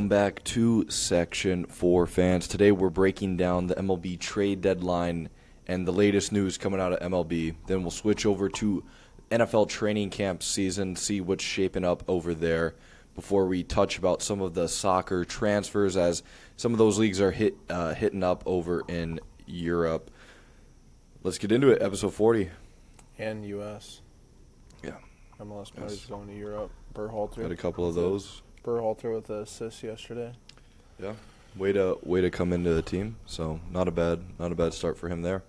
Welcome back to Section 4 fans. Today we're breaking down the MLB Trade Deadline and the latest news coming out of MLB. Then we'll switch over to NFL training camp season, see what's shaping up over there before we touch about some of the soccer transfers as some of those leagues are hitting up over in Europe. Let's get into it. Episode 40. And U.S. Yeah. MLS players going to Europe. Berhalter. Got a couple of those. Berhalter with the assist yesterday. Yeah. Way to come into the team. So not a bad start for him there.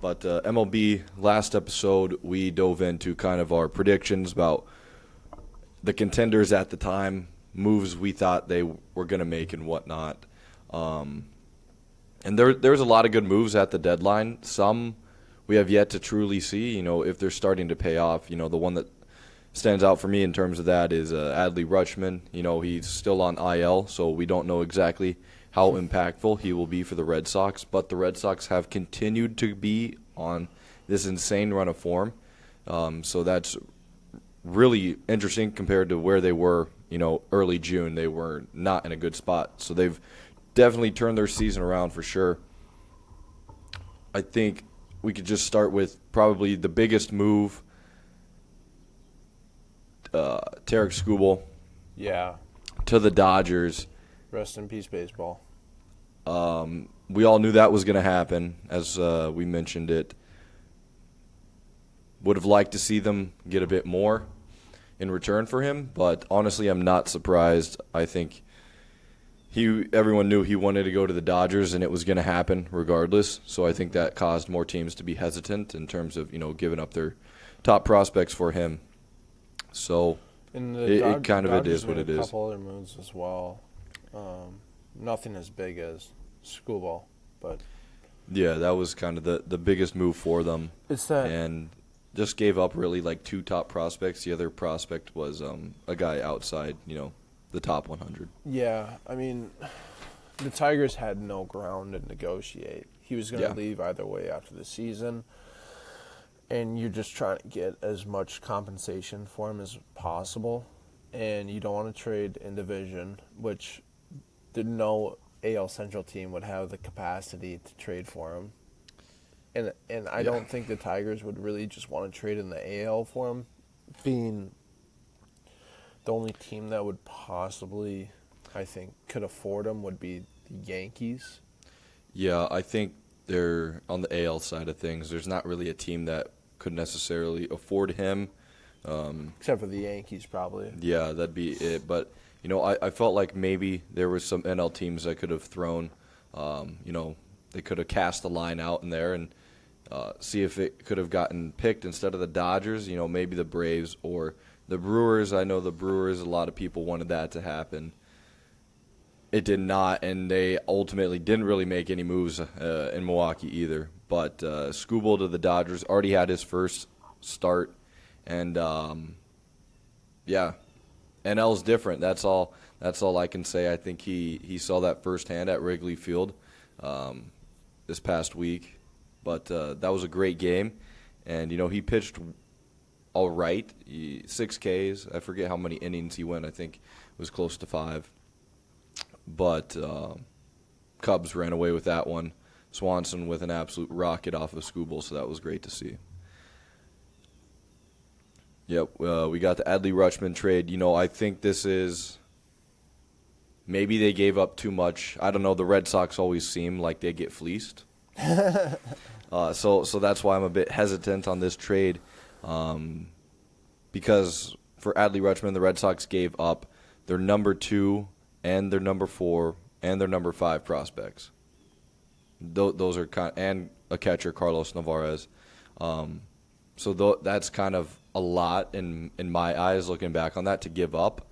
But MLB, last episode, we dove into kind of our predictions about the contenders at the time, moves we thought they were going to make and whatnot. And there's a lot of good moves at the deadline. Some we have yet to truly see, if they're starting to pay off. The one that stands out for me in terms of that is Adley Rutschman. He's still on IL, so we don't know exactly how impactful he will be for the Red Sox. But the Red Sox have continued to be on this insane run of form. So that's really interesting compared to where they were, early June. They were not in a good spot. So they've definitely turned their season around for sure. I think we could just start with probably the biggest move, Tarek Skubal. Yeah. To the Dodgers. Rest in peace, baseball. We all knew that was going to happen, as we mentioned it. Would have liked to see them get a bit more in return for him, but honestly, I'm not surprised. I think everyone knew he wanted to go to the Dodgers, and it was going to happen regardless. So I think that caused more teams to be hesitant in terms of giving up their top prospects for him. So it kind of it is what it is. A couple other moves as well. Nothing as big as Skubal, but yeah, that was kind of the biggest move for them. It's that, and just gave up really like two top prospects. The other prospect was a guy outside, the top 100. Yeah, I mean, the Tigers had no ground to negotiate. He was going to leave either way after the season. And you're just trying to get as much compensation for him as possible. And you don't want to trade in division, which no AL Central team would have the capacity to trade for him. And I don't think the Tigers would really just want to trade in the AL for him, being the only team that would possibly, I think, could afford him would be the Yankees. Yeah, I think they're on the AL side of things. There's not really a team that could necessarily afford him. Except for the Yankees, probably. Yeah, that'd be it. But, I felt like maybe there were some NL teams that could have thrown, they could have cast the line out in there and see if it could have gotten picked instead of the Dodgers, maybe the Braves or the Brewers. I know the Brewers, a lot of people wanted that to happen. It did not, and they ultimately didn't really make any moves in Milwaukee either. But Skubal to the Dodgers already had his first start, and NL's different. That's all I can say. I think he saw that firsthand at Wrigley Field this past week. But that was a great game, and he pitched all right. 6 Ks. I forget how many innings he went. I think it was close to 5. But Cubs ran away with that one. Swanson with an absolute rocket off of Skubal, so that was great to see. Yep, we got the Adley Rutschman trade. I think this is maybe they gave up too much. I don't know. The Red Sox always seem like they get fleeced. So that's why I'm a bit hesitant on this trade, because for Adley Rutschman, the Red Sox gave up their number 2 and their number 4 and their number 5 prospects. Those are and a catcher, Carlos Navarez. So that's kind of a lot in my eyes, looking back on that, to give up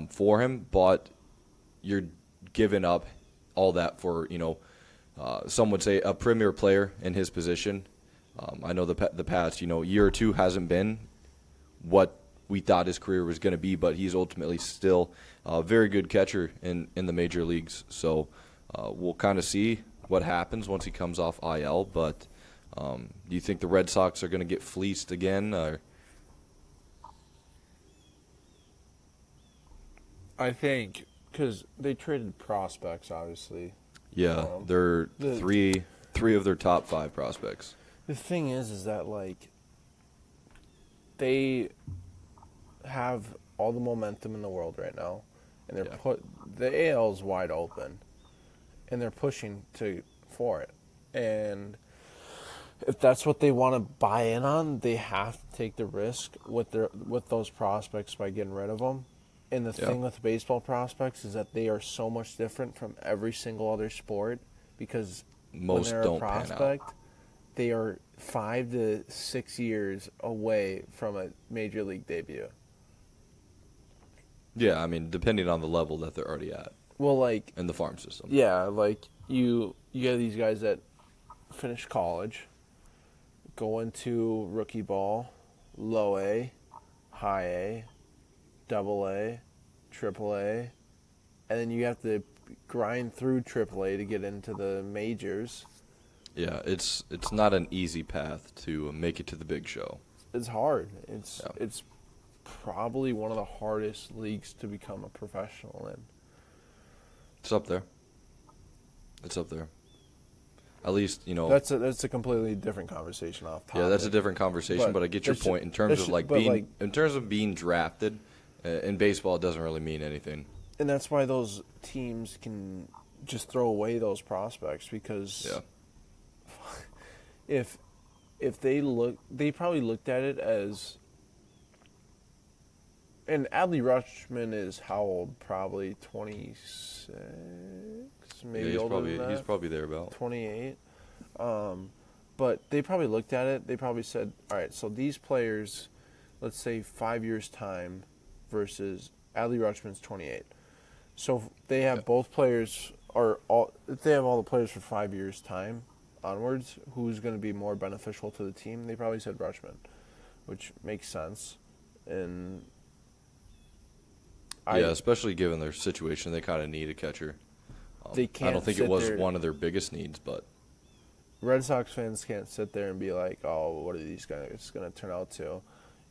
for him. But you're giving up all that for some would say a premier player in his position. I know the past year or two hasn't been what we thought his career was going to be, but he's ultimately still a very good catcher in the major leagues. So we'll kind of see what happens once he comes off IL. But do you think the Red Sox are going to get fleeced again? Or? I think because they traded prospects, obviously. Yeah, they're three of their top 5 prospects. The thing is that like they have all the momentum in the world right now, and the AL is wide open, and they're pushing for it, and if that's what they want to buy in on, they have to take the risk with those prospects by getting rid of them. And the thing with baseball prospects is that they are so much different from every single other sport because Most when they're don't a prospect, they are 5 to 6 years away from a major league debut. Yeah, I mean, depending on the level that they're already at. Well, like in the farm system. Yeah, like you have these guys that finish college, go into rookie ball, low A, high A, double A, triple A, and then you have to grind through triple A to get into the majors. Yeah, it's not an easy path to make it to the big show. It's hard. It's probably one of the hardest leagues to become a professional in. It's up there. At least, That's a completely different conversation off topic. Yeah, that's a different conversation, but I get your point in terms of being drafted in baseball. It doesn't really mean anything. And that's why those teams can just throw away those prospects because if they probably looked at it as, and Adley Rutschman is how old? Probably 26, maybe older than that. He's probably there about 28. But they probably looked at it. They probably said, all right, so these players, let's say 5 years' time versus Adley Rutschman's 28. So they have both players, if they have all the players for 5 years' time onwards, who's going to be more beneficial to the team? They probably said Rutschman, which makes sense. And especially given their situation, they kind of need a catcher. I don't think it was one of their biggest needs, but Red Sox fans can't sit there and be like, "Oh, what are these guys going to turn out to?"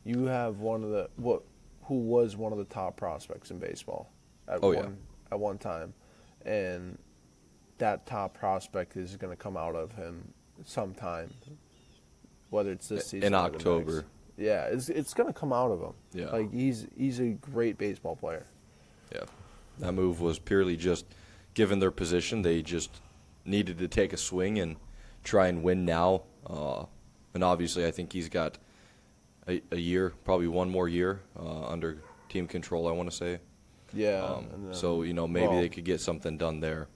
You have who was one of the top prospects in baseball at one time, and that top prospect is going to come out of him sometime, whether it's this season in or October. The next. Yeah, it's going to come out of him. Yeah, like he's a great baseball player. Yeah, that move was purely just given their position, they just needed to take a swing and try and win now. And obviously, I think he's got a year, probably one more year under team control, I want to say. Yeah. So, maybe they could get something done there.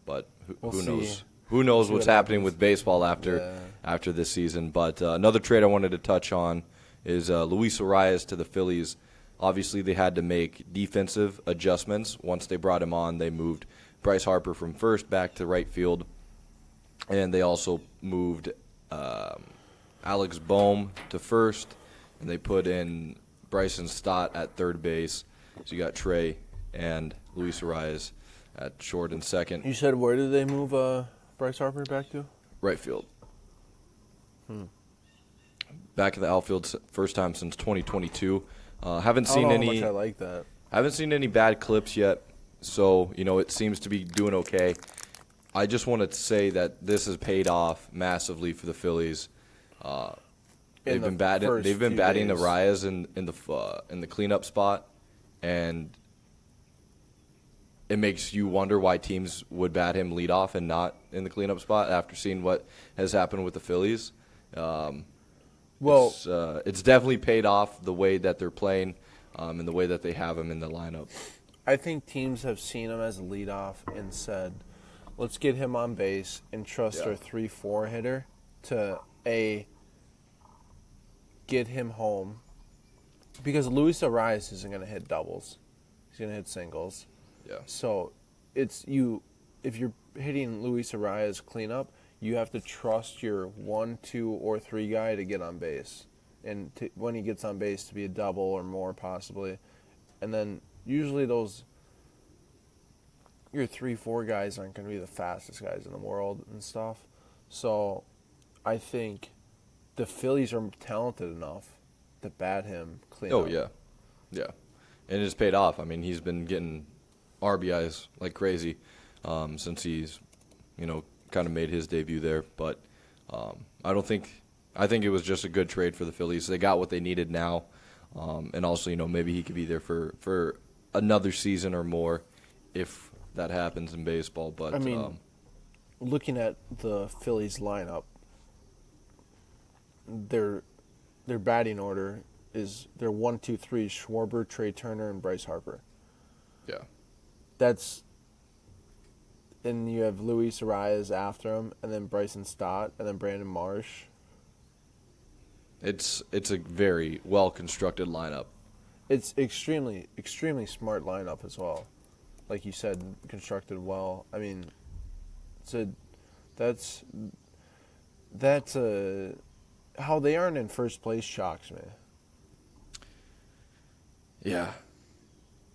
But who knows? Who knows what's happening with baseball after this season. But another trade I wanted to touch on is Luis Arias to the Phillies. Obviously, they had to make defensive adjustments. Once they brought him on, they moved Bryce Harper from first back to right field. And they also moved Alex Bohm to first. And they put in Bryson Stott at third base. So you got Trey and Luis Arias at short and second. You said where did they move Bryce Harper back to? Right field. Back in the outfield, first time since 2022. Haven't seen any. How much I like that. Haven't seen any bad clips yet, so it seems to be doing okay. I just wanted to say that this has paid off massively for the Phillies. They've been batting Arias in the cleanup spot, and it makes you wonder why teams would bat him leadoff and not in the cleanup spot after seeing what has happened with the Phillies. It's definitely paid off the way that they're playing and the way that they have him in the lineup. I think teams have seen him as a leadoff and said, let's get him on base and trust our 3-4 hitter to get him home. Because Luis Arias isn't going to hit doubles. He's going to hit singles. Yeah. So if you're hitting Luis Arias cleanup, you have to trust your 1, 2, or 3 guy to get on base. And when he gets on base to be a double or more possibly. And then usually your 3, 4 guys aren't going to be the fastest guys in the world and stuff. So I think the Phillies are talented enough to bat him clean up. Oh, yeah. Yeah. And it's paid off. I mean, he's been getting RBIs like crazy since he's, kind of made his debut there. But I think it was just a good trade for the Phillies. They got what they needed now. And also, maybe he could be there for another season or more if that happens in baseball. But I mean, looking at the Phillies lineup, their batting order is their 1, 2, 3: Schwarber, Trey Turner, and Bryce Harper. yeah. And you have Luis Arias after him, and then Bryson Stott, and then Brandon Marsh. It's a very well constructed lineup. It's extremely smart lineup as well. Like you said, constructed well. I mean, that's how they aren't in first place shocks me. Yeah,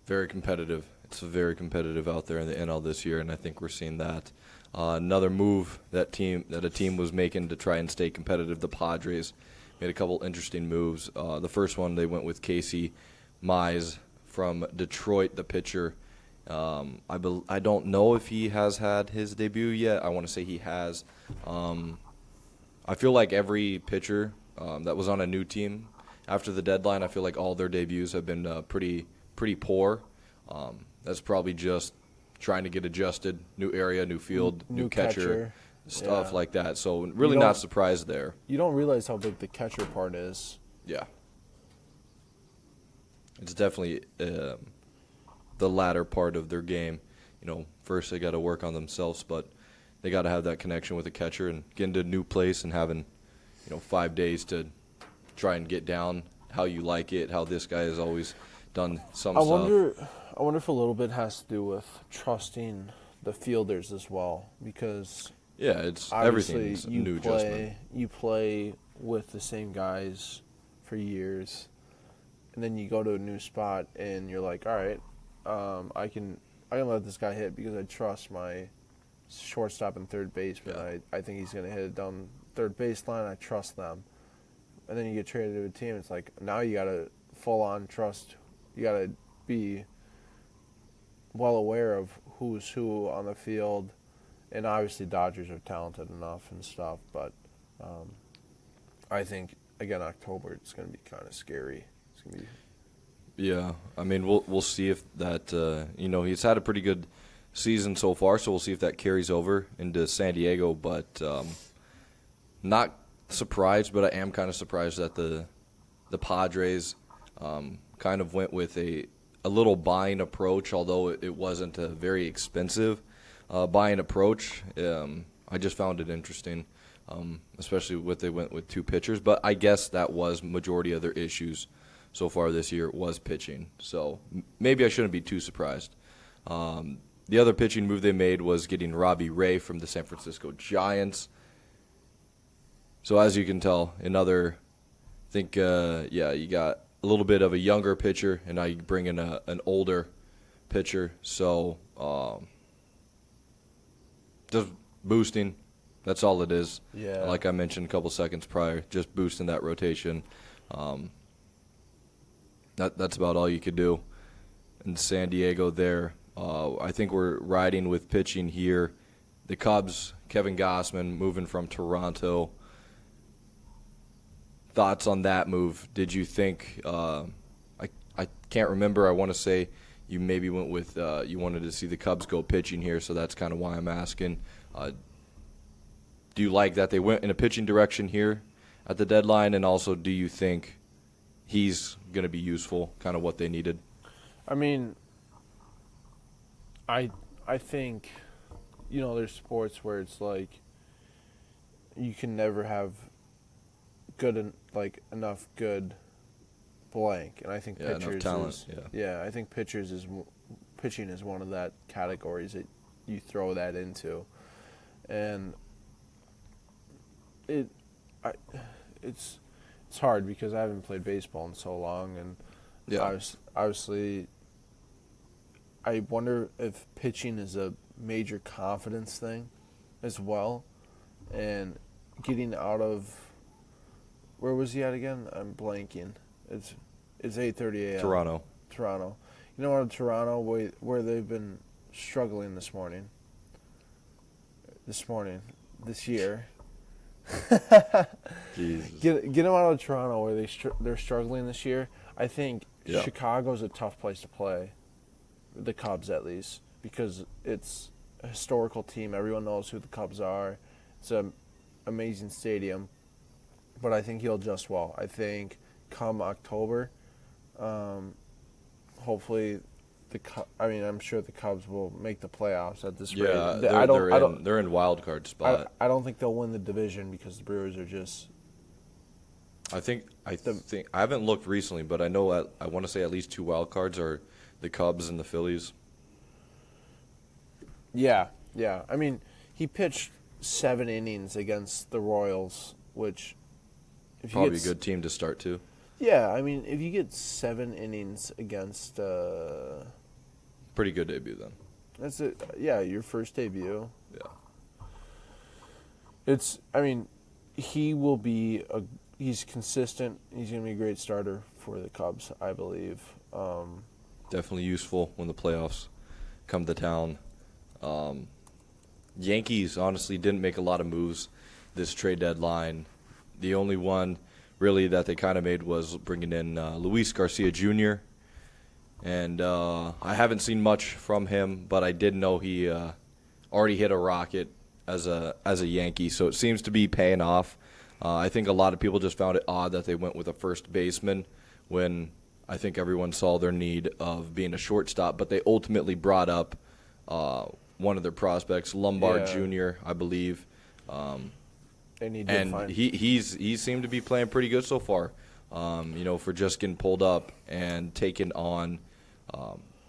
very competitive. It's very competitive out there in the NL this year, and I think we're seeing that. Another move that a team was making to try and stay competitive. The Padres made a couple interesting moves. The first one, they went with Casey Mize from Detroit, the pitcher. I don't know if he has had his debut yet. I want to say he has. I feel like every pitcher that was on a new team after the deadline, I feel like all their debuts have been pretty poor. That's probably just trying to get adjusted, new area, new field, new catcher, stuff like that. So really not surprised there. You don't realize how big the catcher part is. Yeah. It's definitely the latter part of their game. First they got to work on themselves, but they got to have that connection with the catcher and get into a new place and having, 5 days to try and get down how you like it, how this guy has always done some stuff. I wonder if a little bit has to do with trusting the fielders as well, because it's obviously everything's new adjustment. You play with the same guys for years, and then you go to a new spot and you're like, all right, I can let this guy hit because I trust my shortstop and third baseman. Yeah. I think he's going to hit it down third baseline. I trust them. And then you get traded to a team. It's like now you got to full on trust. You got to be well aware of who's who on the field. And obviously Dodgers are talented enough and stuff. But I think, again, October, it's going to be kind of scary. It's going to be... Yeah, I mean, we'll see if that, he's had a pretty good season so far, so we'll see if that carries over into San Diego. But not surprised, but I am kind of surprised that the Padres kind of went with a little buying approach, although it wasn't a very expensive buying approach. I just found it interesting, especially what they went with two pitchers. But I guess that was majority of their issues so far this year was pitching. So maybe I shouldn't be too surprised. The other pitching move they made was getting Robbie Ray from the San Francisco Giants. So as you can tell, you got a little bit of a younger pitcher, and now you bring in an older pitcher. So just boosting. That's all it is. Yeah. Like I mentioned a couple seconds prior, just boosting that rotation. That's about all you could do. In San Diego there, I think we're riding with pitching here. The Cubs, Kevin Gausman moving from Toronto. Thoughts on that move? Did you think I can't remember. I want to say you maybe went with you wanted to see the Cubs go pitching here, so that's kind of why I'm asking. Do you like that they went in a pitching direction here at the deadline, and also do you think he's going to be useful, kind of what they needed? I mean, I think, there's sports where it's like you can never have enough good blank, and I think pitchers talent, I think pitching is one of that categories that you throw that into, and it's hard because I haven't played baseball in so long, and obviously I wonder if pitching is a major confidence thing as well, and getting out of, where was he at again? I'm blanking. It's 8:30 a.m. Toronto. You know what, Toronto, where they've been struggling this year. Jesus. Get them out of Toronto where they're struggling this year. I think Yeah. Chicago's a tough place to play, the Cubs at least, because it's a historical team. Everyone knows who the Cubs are. It's an amazing stadium, but I think he'll adjust well. I think come October, hopefully, I'm sure the Cubs will make the playoffs at this rate. Yeah, they're in wild card spot. I don't think they'll win the division because the Brewers are just. I think I haven't looked recently, but I know I want to say at least 2 wild cards are the Cubs and the Phillies. Yeah. I mean, he pitched 7 innings against the Royals, which Probably a good team to start too. Yeah, I mean, if you get 7 innings against, Pretty good debut then. that's it. Yeah, your first debut. Yeah. He's consistent. He's going to be a great starter for the Cubs, I believe. Definitely useful when the playoffs come to town. Yankees honestly didn't make a lot of moves this trade deadline. The only one really that they kind of made was bringing in Luis Garcia Jr. And I haven't seen much from him, but I did know he already hit a rocket as a Yankee, so it seems to be paying off. I think a lot of people just found it odd that they went with a first baseman when I think everyone saw their need of being a shortstop, but they ultimately brought up one of their prospects, Lombard Jr., I believe. And he seemed to be playing pretty good so far. For just getting pulled up and taking on,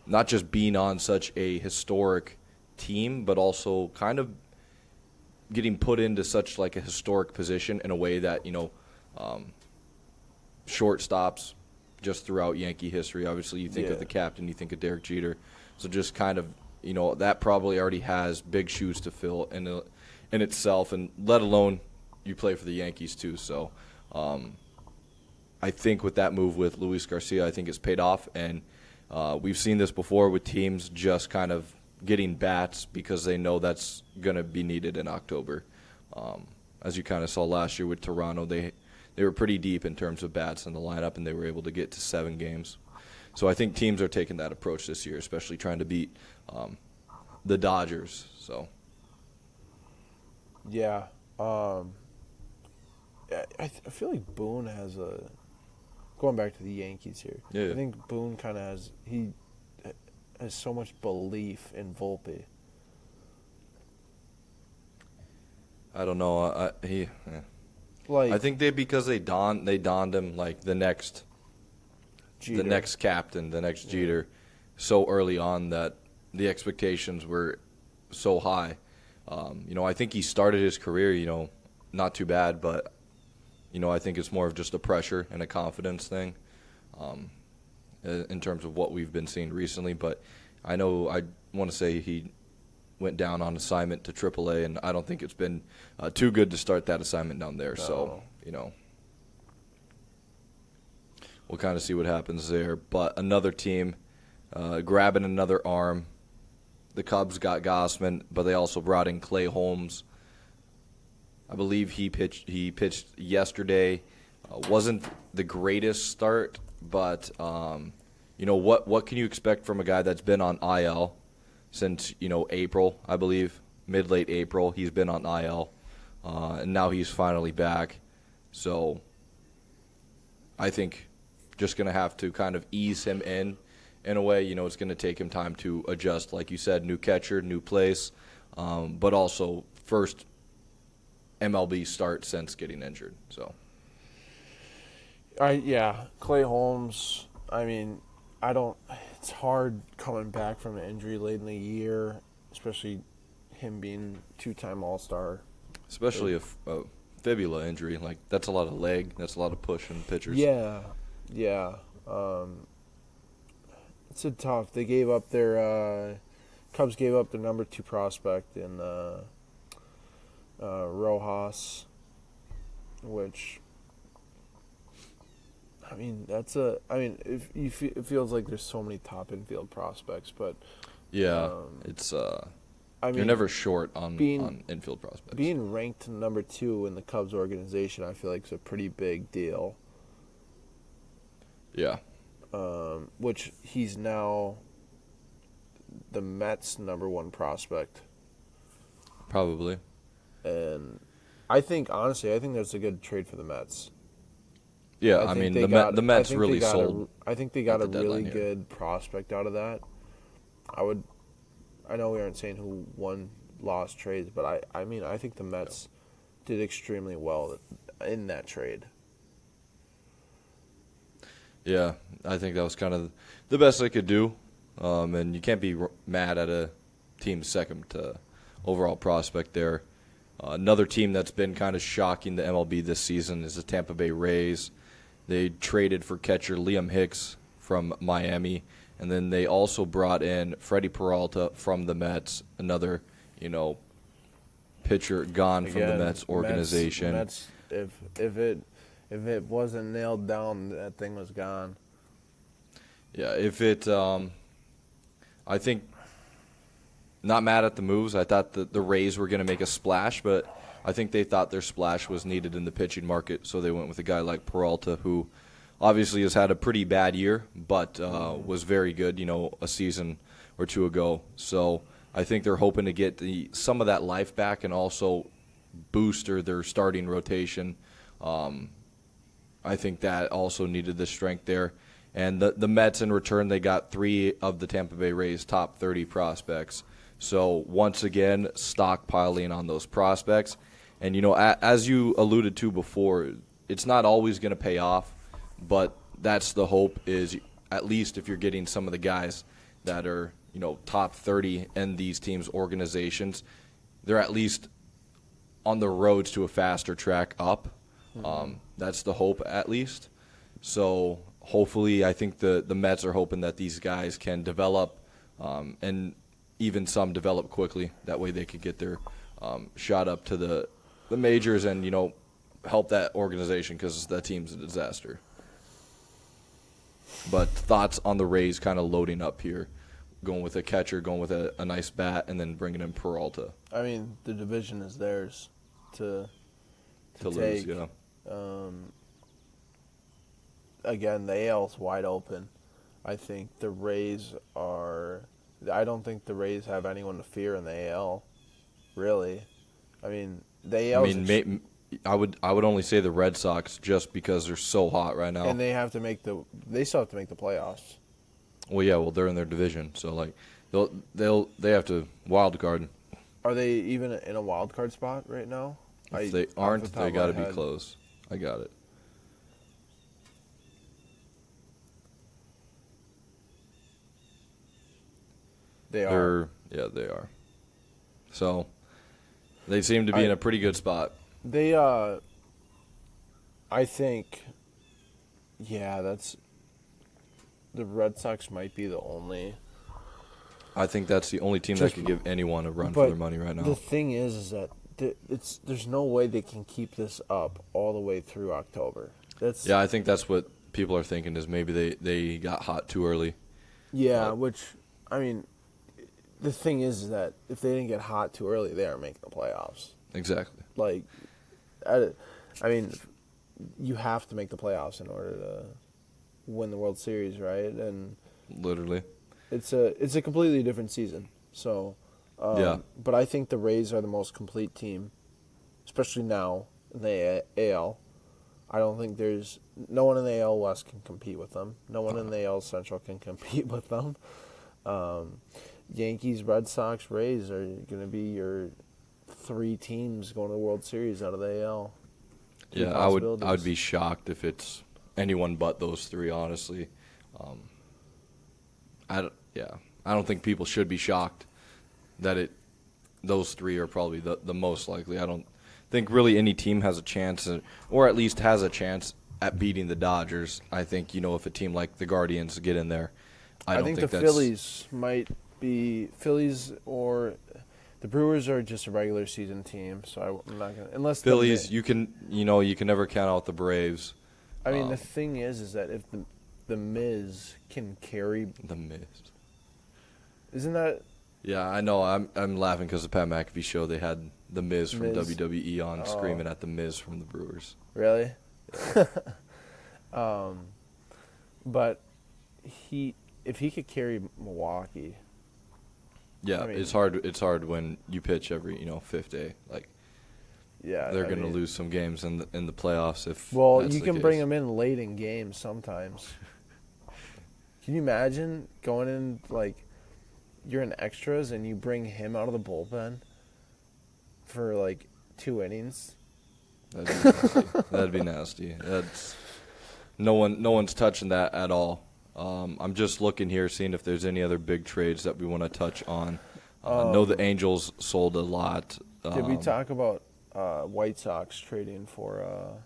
not just being on such a historic team, but also kind of getting put into such like a historic position in a way that shortstops just throughout Yankee history. Obviously, you think of the captain, you think of Derek Jeter. So just kind of that probably already has big shoes to fill in itself, and let alone you play for the Yankees too. So I think with that move with Luis Garcia, I think it's paid off, and we've seen this before with teams just kind of getting bats because they know that's going to be needed in October. As you kind of saw last year with Toronto, they were pretty deep in terms of bats in the lineup, and they were able to get to 7 games. So I think teams are taking that approach this year, especially trying to beat the Dodgers. So yeah, I feel like Boone has going back to the Yankees here. Yeah. I think Boone kind of has so much belief in Volpe. I don't know. I think because they donned him like the next Jeter. the next captain, the next Jeter, so early on that the expectations were so high. I think he started his career, not too bad, but I think it's more of just a pressure and a confidence thing in terms of what we've been seeing recently. But I want to say he went down on assignment to AAA, and I don't think it's been too good to start that assignment down there. No. So, we'll kind of see what happens there. But another team grabbing another arm. The Cubs got Gossman, but they also brought in Clay Holmes. I believe he pitched yesterday. Wasn't the greatest start, but what can you expect from a guy that's been on IL since April, I believe, mid-late April. He's been on IL, and now he's finally back. So I think just going to have to kind of ease him in a way. It's going to take him time to adjust. Like you said, new catcher, new place, but also first MLB start since getting injured. So, Clay Holmes. I mean, it's hard coming back from an injury late in the year, especially him being 2-time All-Star. Especially a fibula injury, like that's a lot of leg, that's a lot of push in pitchers. Yeah. It's a tough. They gave up their Cubs gave up their number 2 prospect in Rojas, which I mean, it feels like there's so many top infield prospects, but Yeah, um, it's I you're mean, never short on being infield prospects. being ranked number 2 in the Cubs organization, I feel like is a pretty big deal. Yeah, Which he's now the Mets' number 1 prospect, probably. and honestly, I think that's a good trade for the Mets. Yeah, I I think mean they got. The I Mets think really they got sold I think they at got a the really deadline here. good prospect out of that. I know we aren't saying who won, lost trades, but I think the Mets did extremely well in that trade. Yeah, I think that was kind of the best they could do, and you can't be mad at a team's second overall prospect there. Another team that's been kind of shocking the MLB this season is the Tampa Bay Rays. They traded for catcher Liam Hicks from Miami, and then they also brought in Freddie Peralta from the Mets, another, pitcher gone from the Again, Mets organization. Mets, if it wasn't nailed down, that thing was gone. Yeah, I think not mad at the moves. I thought the Rays were going to make a splash, but I think they thought their splash was needed in the pitching market, so they went with a guy like Peralta, who obviously has had a pretty bad year, but was very good, a season or two ago. So I think they're hoping to get some of that life back and also booster their starting rotation. I think that also needed the strength there. And the Mets, in return, they got 3 of the Tampa Bay Rays' top 30 prospects. So once again, stockpiling on those prospects. And, as you alluded to before, it's not always going to pay off, but that's the hope is at least if you're getting some of the guys that are, top 30 in these teams' organizations, they're at least on the roads to a faster track up. That's the hope at least. So hopefully I think the Mets are hoping that these guys can develop and even some develop quickly. That way they could get their shot up to the majors and, help that organization because that team's a disaster. But thoughts on the Rays kind of loading up here, going with a catcher, going with a nice bat, and then bringing in Peralta. I mean, the division is theirs to lose, take. yeah. Again, the AL's wide open. I think the Rays are. I don't think the Rays have anyone to fear in the AL. Really, I mean the AL. I would only say the Red Sox just because they're so hot right now. And they have to They still have to make the playoffs. Well, yeah. Well, they're in their division, so like they have to wild card. Are they even in a wild card spot right now? If they aren't, they got to be close. I got it. They are. They are. So they seem to be in a pretty good spot. They, I think, that's the Red Sox might be the only. I think that's the only team that could give anyone a run for their money right now. The thing is that there's no way they can keep this up all the way through October. I think that's what people are thinking is maybe they got hot too early. Yeah, which, I mean, the thing is that if they didn't get hot too early, they aren't making the playoffs. Exactly. Like, I mean, you have to make the playoffs in order to win the World Series, right? And literally, it's a completely different season. So, But I think the Rays are the most complete team, especially now in the AL. I don't think there's no one in the AL West can compete with them. No one in the AL Central can compete with them. Yankees, Red Sox, Rays are going to be your 3 teams going to the World Series out of the AL. Yeah, I would be shocked if it's anyone but those 3. Honestly, I don't think people should be shocked that those 3 are probably the most likely. I don't think really any team has a chance, or at least has a chance at beating the Dodgers. I think if a team like the Guardians get in there, I think the Phillies might be or. The Brewers are just a regular season team, so I'm not gonna unless Phillies. You can never count out the Braves. I mean, the thing is that if the Miz can carry The Miz. Isn't that? Yeah, I know. I'm laughing because the Pat McAfee show, they had the Miz from Miz. WWE on screaming at the Miz from the Brewers. Really? But if he could carry Milwaukee. Yeah, I mean, it's hard. It's hard when you pitch every fifth day. Like, yeah, they're going to lose some games in the playoffs if. Well, that's you the can case. bring him in late in games sometimes. Can you imagine going in like you're in extras and you bring him out of the bullpen for like 2 innings? That'd be nasty. That'd be nasty. That's no one's touching that at all. I'm just looking here, seeing if there's any other big trades that we want to touch on. Know the Angels sold a lot. Did we talk about White Sox trading for?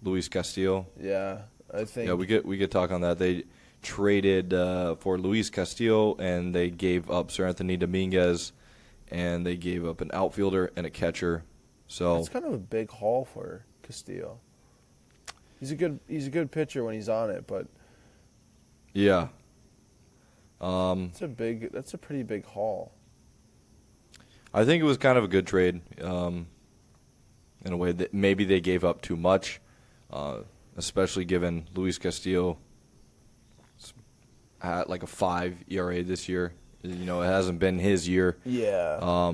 Luis Castillo? Yeah, I think. Yeah, we could talk on that. They traded for Luis Castillo, and they gave up Sir Anthony Dominguez, and they gave up an outfielder and a catcher. So it's kind of a big haul for Castillo. He's a good pitcher when he's on it, but yeah, that's a pretty big haul. I think it was kind of a good trade. In a way that maybe they gave up too much, especially given Luis Castillo at like a 5 ERA this year. It hasn't been his year. Yeah.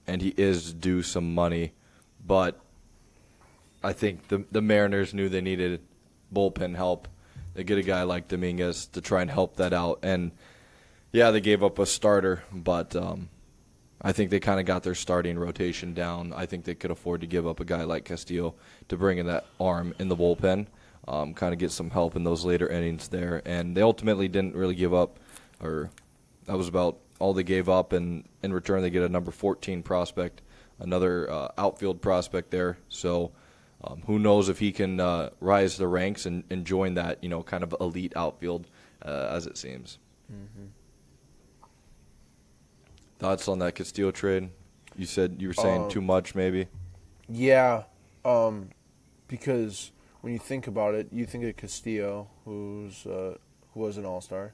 And he is due some money, but I think the Mariners knew they needed bullpen help. They get a guy like Dominguez to try and help that out, and yeah, they gave up a starter, but I think they kind of got their starting rotation down. I think they could afford to give up a guy like Castillo to bring in that arm in the bullpen, kind of get some help in those later innings there. And they ultimately didn't really give up, or that was about all they gave up. And in return, they get a number 14 prospect, another outfield prospect there. So who knows if he can rise the ranks and join that, kind of elite outfield as it seems. Mm-hmm. Thoughts on that Castillo trade? You said you were saying too much, maybe. Yeah, because when you think about it, you think of Castillo, who was an all-star,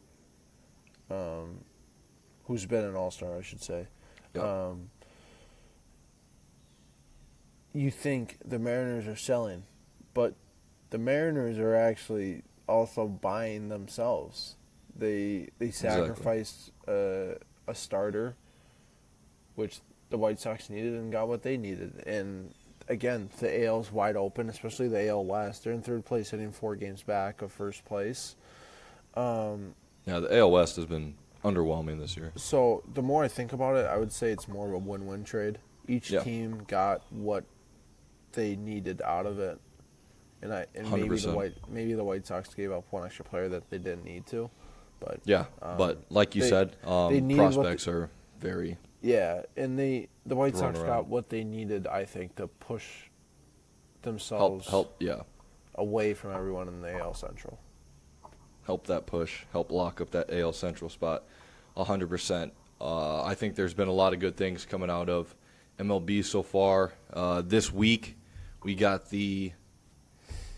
who's been an all-star, I should say. Yep. You think the Mariners are selling, but the Mariners are actually also buying themselves. They sacrificed a starter, which the White Sox needed, and got what they needed. And again, the AL's wide open, especially the AL West. They're in third place, sitting 4 games back of first place. Yeah, the AL West has been underwhelming this year. So the more I think about it, I would say it's more of a win-win trade. Each Yeah. team got what they needed out of it, and maybe 100%. maybe the White Sox gave up one extra player that they didn't need to, but Yeah, but like you said, they needed prospects are very. yeah, and the White Thrown Sox around. got what they needed, I think, to push themselves Yeah, away from everyone in the AL Central. help that push, help lock up that AL Central spot, 100%. I think there's been a lot of good things coming out of MLB so far. This week, we got the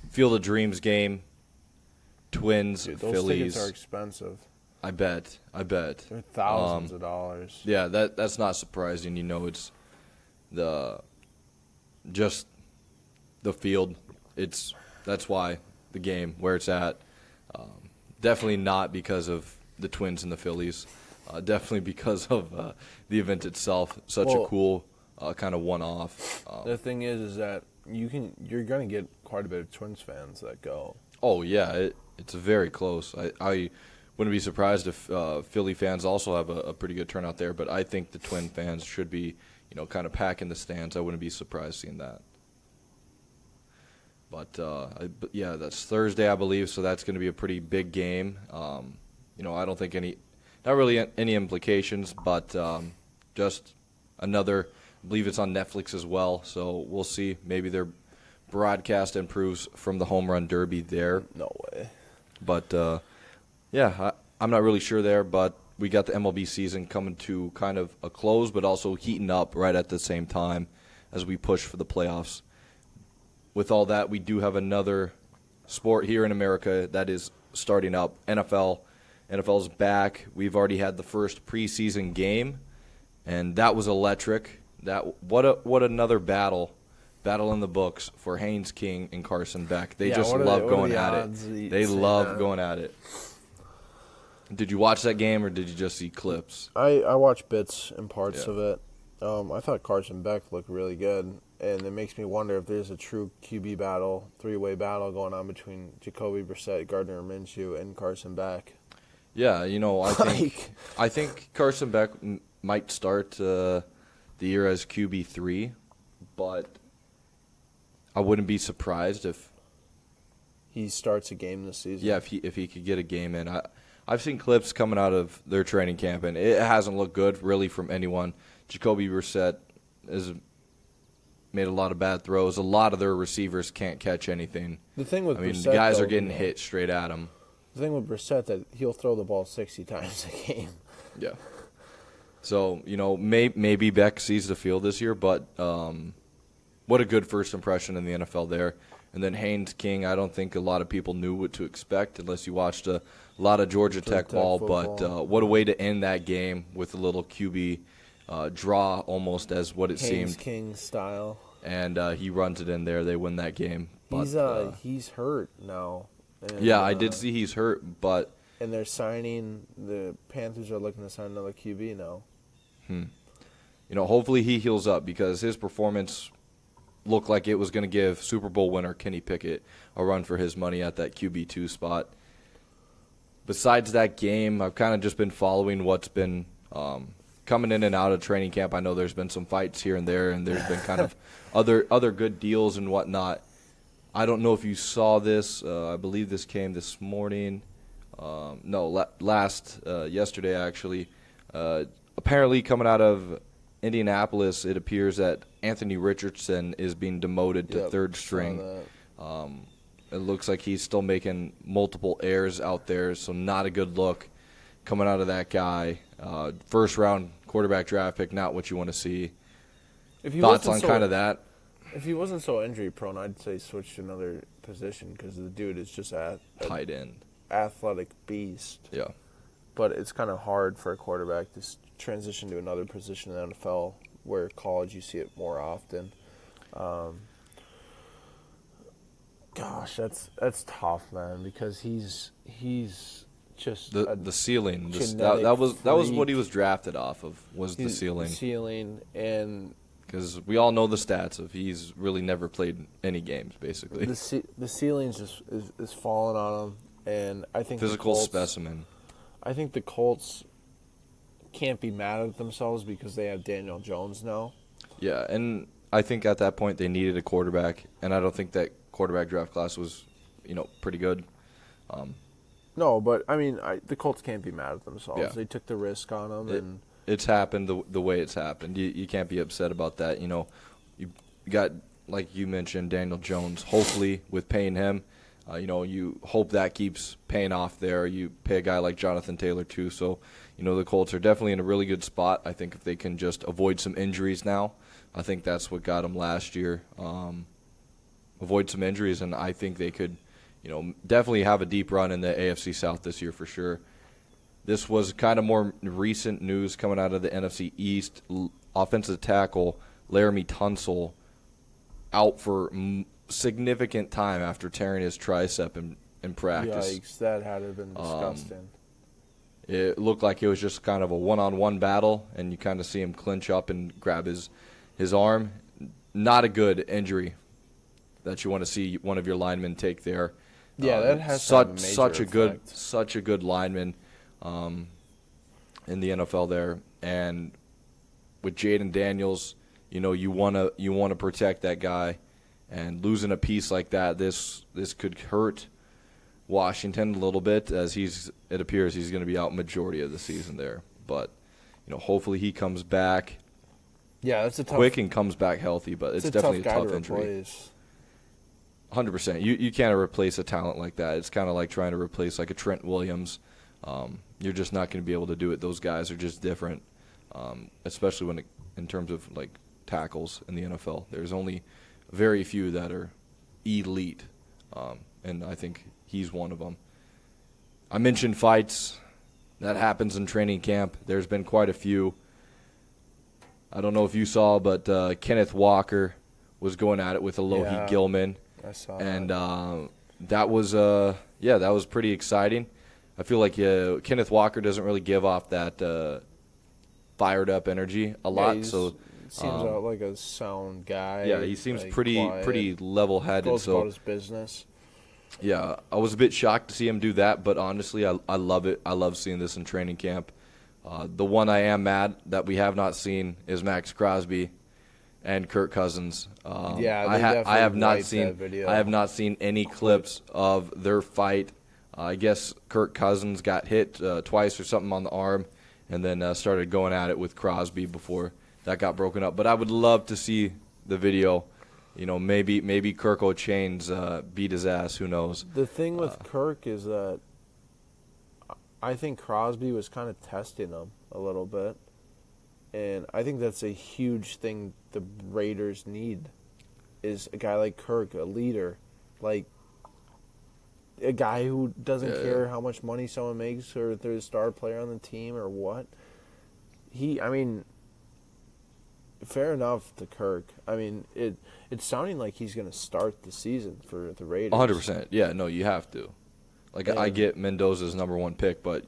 Field of Dreams game, Twins, Dude, those Phillies. tickets are expensive. I bet. They're thousands of dollars. Yeah, that's not surprising. It's just the field. That's why the game where it's at. Definitely not because of the Twins and the Phillies. Definitely because of the event itself. Such a cool kind of one-off. The thing is that you're gonna get quite a bit of Twins fans that go. Oh yeah, it's very close. I wouldn't be surprised if Philly fans also have a pretty good turnout there, but I think the Twin fans should be, kind of packing the stands. I wouldn't be surprised seeing that. But yeah, that's Thursday, I believe, so that's going to be a pretty big game. I don't think not really any implications, but just another. I believe it's on Netflix as well, so we'll see. Maybe their broadcast improves from the home run derby there. No way. But yeah, I'm not really sure there, but we got the MLB season coming to kind of a close, but also heating up right at the same time as we push for the playoffs. With all that, we do have another sport here in America that is starting up. NFL's back. We've already had the first preseason game, and that was electric. What another battle in the books for Haynes King and Carson Beck. They just love going at it. They love going at it. Did you watch that game, or did you just see clips? I watched bits and parts of it. I thought Carson Beck looked really good, and it makes me wonder if there's a true QB battle, three-way battle going on between Jacoby Brissett, Gardner Minshew, and Carson Beck. Yeah, I think Carson Beck might start the year as QB3, but I wouldn't be surprised if he starts a game this season. Yeah, if he could get a game in. I've seen clips coming out of their training camp, and it hasn't looked good really from anyone. Jacoby Brissett has made a lot of bad throws. A lot of their receivers can't catch anything. The thing with Brissett, the guys are getting hit straight at him. The thing with Brissett that he'll throw the ball 60 times a game. Yeah. So, maybe Beck sees the field this year, but what a good first impression in the NFL there. And then Haynes King, I don't think a lot of people knew what to expect unless you watched a lot of Georgia Tech ball. Football. But what a way to end that game with a little QB draw almost as what it Haynes seemed. King style. And he runs it in there. They win that game. But, he's hurt now. And, yeah, I did see he's hurt, but... And they're signing, the Panthers are looking to sign another QB now. Hopefully he heals up because his performance looked like it was going to give Super Bowl winner Kenny Pickett a run for his money at that QB2 spot. Besides that game, I've kind of just been following what's been coming in and out of training camp. I know there's been some fights here and there, and there's been kind of other good deals and whatnot. I don't know if you saw this. I believe this came this morning. Yesterday actually. Apparently coming out of Indianapolis, it appears that Anthony Richardson is being demoted to third string. It looks like he's still making multiple errors out there, so not a good look coming out of that guy. First-round quarterback draft pick, not what you want to see. Thoughts on kind of that? If he wasn't so injury-prone, I'd say switch to another position because the dude is just a tight end, athletic beast. Yeah. But it's kind of hard for a quarterback to transition to another position in the NFL, where college you see it more often. Gosh, that's tough, man, because he's just the ceiling. That was what he was drafted off of. The ceiling. The ceiling, and because we all know the stats of he's really never played any games basically. The ceiling's just is falling on him, and I think physical specimen. I think the Colts can't be mad at themselves because they have Daniel Jones now. Yeah, and I think at that point they needed a quarterback, and I don't think that quarterback draft class was, pretty good. No, but I mean, the Colts can't be mad at themselves. Yeah. They took the risk on them, and it's happened the way it's happened. You can't be upset about that. You got, like you mentioned, Daniel Jones. Hopefully, with paying him, you hope that keeps paying off there. You pay a guy like Jonathan Taylor too, so the Colts are definitely in a really good spot. I think if they can just avoid some injuries now, I think that's what got them last year. Avoid some injuries, and I think they could, definitely have a deep run in the AFC South this year for sure. This was kind of more recent news coming out of the NFC East. Offensive tackle Laramie Tunsil out for significant time after tearing his tricep in practice. Yikes, that had to have been disgusting. It looked like it was just kind of a one-on-one battle, and you kind of see him clinch up and grab his arm. Not a good injury that you want to see one of your linemen take there. Yeah, that has to have a major such a good lineman in the NFL there, and with Jaden Daniels, you want to protect that guy, and losing a piece like that, this could hurt Washington a little bit, as it appears he's going to be out majority of the season there. But hopefully he comes back. Yeah, that's a tough, quick and comes back healthy, but it's definitely a tough injury. 100%. You can't replace a talent like that. It's kind of like trying to replace like a Trent Williams. You're just not going to be able to do it. Those guys are just different, especially in terms of like tackles in the NFL. There's only very few that are elite. and I think he's one of them. I mentioned fights. That happens in training camp. There's been quite a few. I don't know if you saw, but Kenneth Walker was going at it with Alohi Gilman. I saw and that. That was pretty exciting. I feel like Kenneth Walker doesn't really give off that fired up energy a lot. So seems like a sound guy. Yeah, he seems like pretty level headed. Goes about his business. Yeah, I was a bit shocked to see him do that, but honestly, I love it. I love seeing this in training camp. The one I am mad that we have not seen is Max Crosby and Kirk Cousins. I have not seen any clips of their fight. I guess Kirk Cousins got hit twice or something on the arm, and then started going at it with Crosby before that got broken up. But I would love to see the video. You know, maybe Kirk O'Chain's beat his ass. Who knows? The thing with Kirk is that I think Crosby was kind of testing him a little bit. And I think that's a huge thing the Raiders need, is a guy like Kirk, a leader. Like, a guy who doesn't care how much money someone makes or if they're a star player on the team or what. Fair enough to Kirk. I mean, it's sounding like he's going to start the season for the Raiders. 100%. Yeah, no, you have to. Like, I get Mendoza's number one pick, but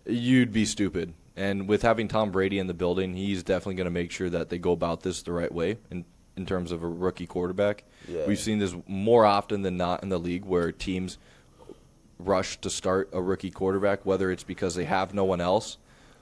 you'd be stupid. And with having Tom Brady in the building, he's definitely going to make sure that they go about this the right way in terms of a rookie quarterback. Yeah. We've seen this more often than not in the league where teams rush to start a rookie quarterback, whether it's because they have no one else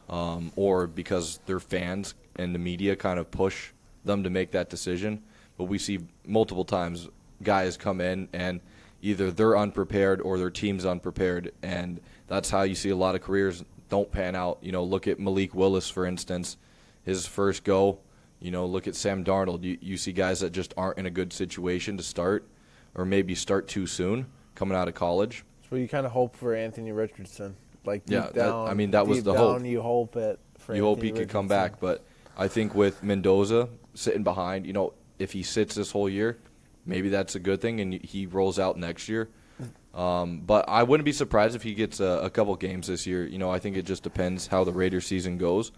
or because their fans and the media kind of push them to make that decision. But we see multiple times guys come in and either they're unprepared or their team's unprepared, and that's how you see a lot of careers don't pan out. You know, look at Malik Willis, for instance, his first go. You know, look at Sam Darnold. You see guys that just aren't in a good situation to start, or maybe start too soon coming out of college. So you kind of hope for Anthony Richardson. Like, deep down, that was the hope. You hope it for You hope he could come back, but I think with Mendoza sitting behind, you know, if he sits this whole year, maybe that's a good thing, and he rolls out next year. But I wouldn't be surprised if he gets a couple games this year. You know, I think it just depends how the Raiders season goes.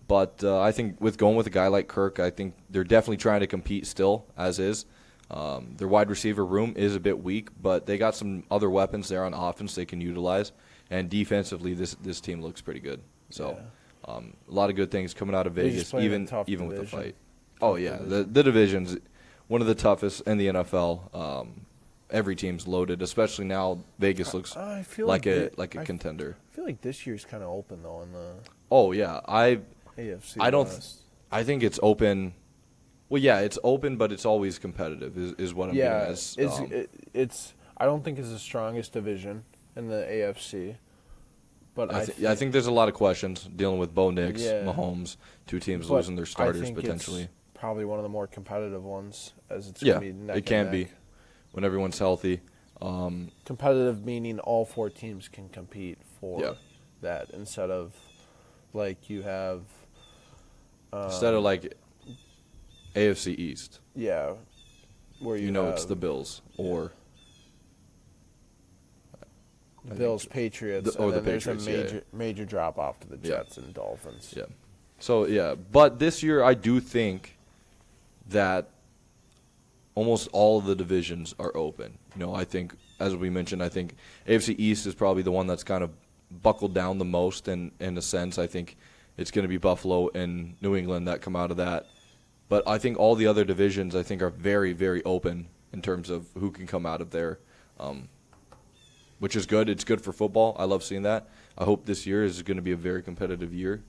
But I think with going with a guy like Kirk, I think they're definitely trying to compete still, as is. Their wide receiver room is a bit weak, but they got some other weapons there on offense they can utilize. And defensively, this team looks pretty good. So a lot of good things coming out of Vegas, even with the fight. Oh, yeah, the division's one of the toughest in the NFL. Every team's loaded, especially now. Vegas looks like a contender. I feel like this year's kind of open though in the. Oh yeah, AFC I don't. West. I think it's open. Well, yeah, it's open, but it's always competitive. Is what I'm getting at. It's. I don't think it's the strongest division in the AFC. But I think there's a lot of questions dealing with Bo Nix, Mahomes, two teams losing their starters potentially. It's probably one of the more competitive ones, as it's going to be neck it can and be neck. When everyone's healthy. Competitive meaning all four teams can compete for that instead of like you have. Instead of like AFC East. Yeah, where you know it's the Bills or. The Bills, Patriots, or and the then Patriots, there's a major drop off to the Jets and Dolphins. Yeah. So, but this year I do think that almost all of the divisions are open. You know, I think, as we mentioned, I think AFC East is probably the one that's kind of buckled down the most in a sense. I think it's going to be Buffalo and New England that come out of that. But I think all the other divisions, I think, are very, very open in terms of who can come out of there. Which is good. It's good for football. I love seeing that. I hope this year is going to be a very competitive year.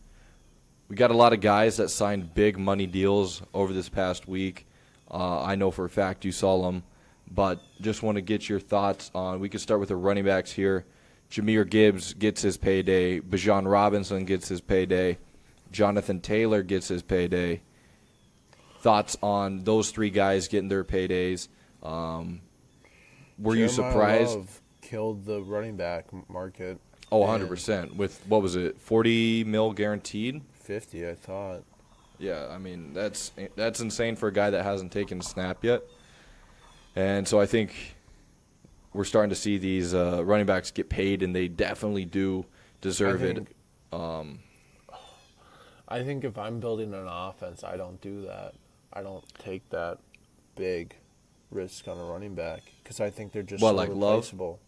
We got a lot of guys that signed big money deals over this past week. I know for a fact you saw them, but just want to get your thoughts on. We can start with the running backs here. Jahmyr Gibbs gets his payday. Bijan Robinson gets his payday. Jonathan Taylor gets his payday. Thoughts on those three guys getting their paydays? Were you surprised? Love killed the running back market. Oh, 100%. With, what was it, $40 million guaranteed? 50, I thought. Yeah, I mean, that's insane for a guy that hasn't taken a snap yet. And so I think we're starting to see these running backs get paid, and they definitely do deserve it. I think if I'm building an offense, I don't do that. I don't take that big risk on a running back because I think they're just like replaceable. Love?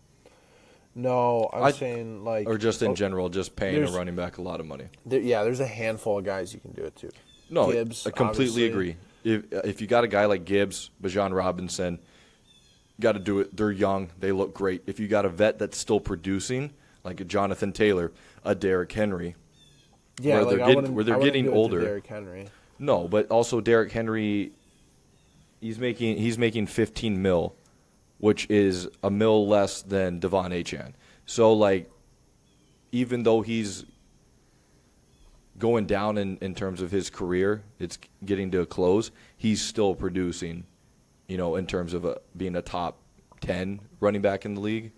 No, I'm saying like... Or just in general, just paying a running back a lot of money. There's a handful of guys you can do it to. No, Gibbs, I completely agree. If you got a guy like Gibbs, Bijan Robinson, got to do it. They're young. They look great. If you got a vet that's still producing, like a Jonathan Taylor, a Derrick Henry, where they're getting older. Derrick Henry. No, but also Derrick Henry, he's making 15 mil, which is a mil less than Devon Achane. So like, even though he's going down in terms of his career, it's getting to a close, he's still producing, in terms of being a top 10 running back in the league.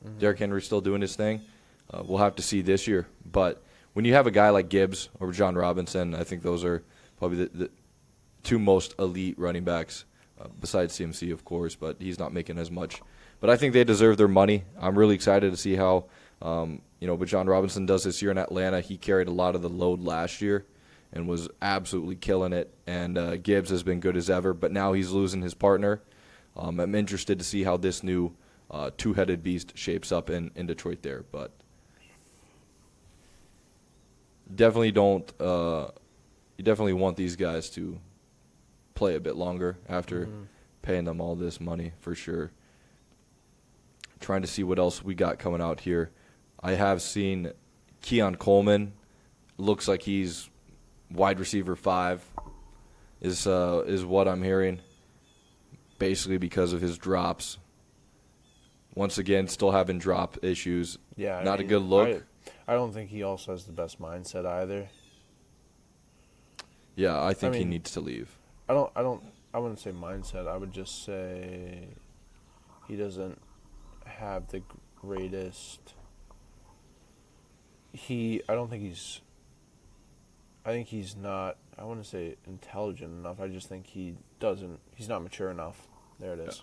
Mm-hmm. Derrick Henry's still doing his thing. We'll have to see this year. But when you have a guy like Gibbs or John Robinson, I think those are probably the two most elite running backs, besides CMC, of course, but he's not making as much. But I think they deserve their money. I'm really excited to see how but John Robinson does this year in Atlanta. He carried a lot of the load last year and was absolutely killing it. And Gibbs has been good as ever, but now he's losing his partner. I'm interested to see how this new two-headed beast shapes up in Detroit there. But definitely don't you definitely want these guys to play a bit longer after paying them all this money for sure. Trying to see what else we got coming out here. I have seen Keon Coleman. Looks like he's wide receiver 5 is what I'm hearing, basically because of his drops. Once again, still having drop issues. Yeah, not a good look. I don't think he also has the best mindset either. Yeah, I think he needs to leave. I wouldn't say mindset. I would just say he doesn't have the greatest. I think he's not. I wouldn't say intelligent enough. I just think he's not mature enough. There it is.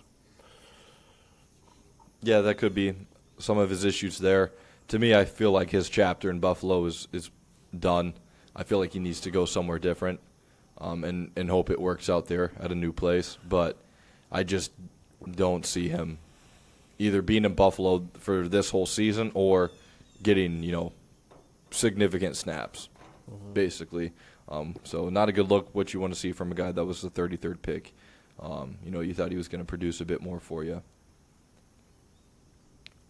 Yeah, that could be some of his issues there. To me, I feel like his chapter in Buffalo is done. I feel like he needs to go somewhere different, and hope it works out there at a new place. But I just don't see him either being in Buffalo for this whole season or getting, significant snaps, basically. So not a good look, what you want to see from a guy that was the 33rd pick. You thought he was going to produce a bit more for you.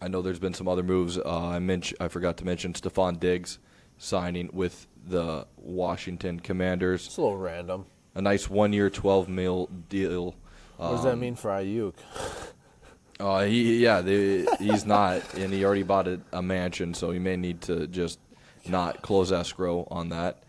I know there's been some other moves. I forgot to mention Stephon Diggs signing with the Washington Commanders. It's a little random. A nice 1-year, $12 million deal. What does that mean for Ayuk? He's not, and he already bought a mansion, so he may need to just not close escrow on that.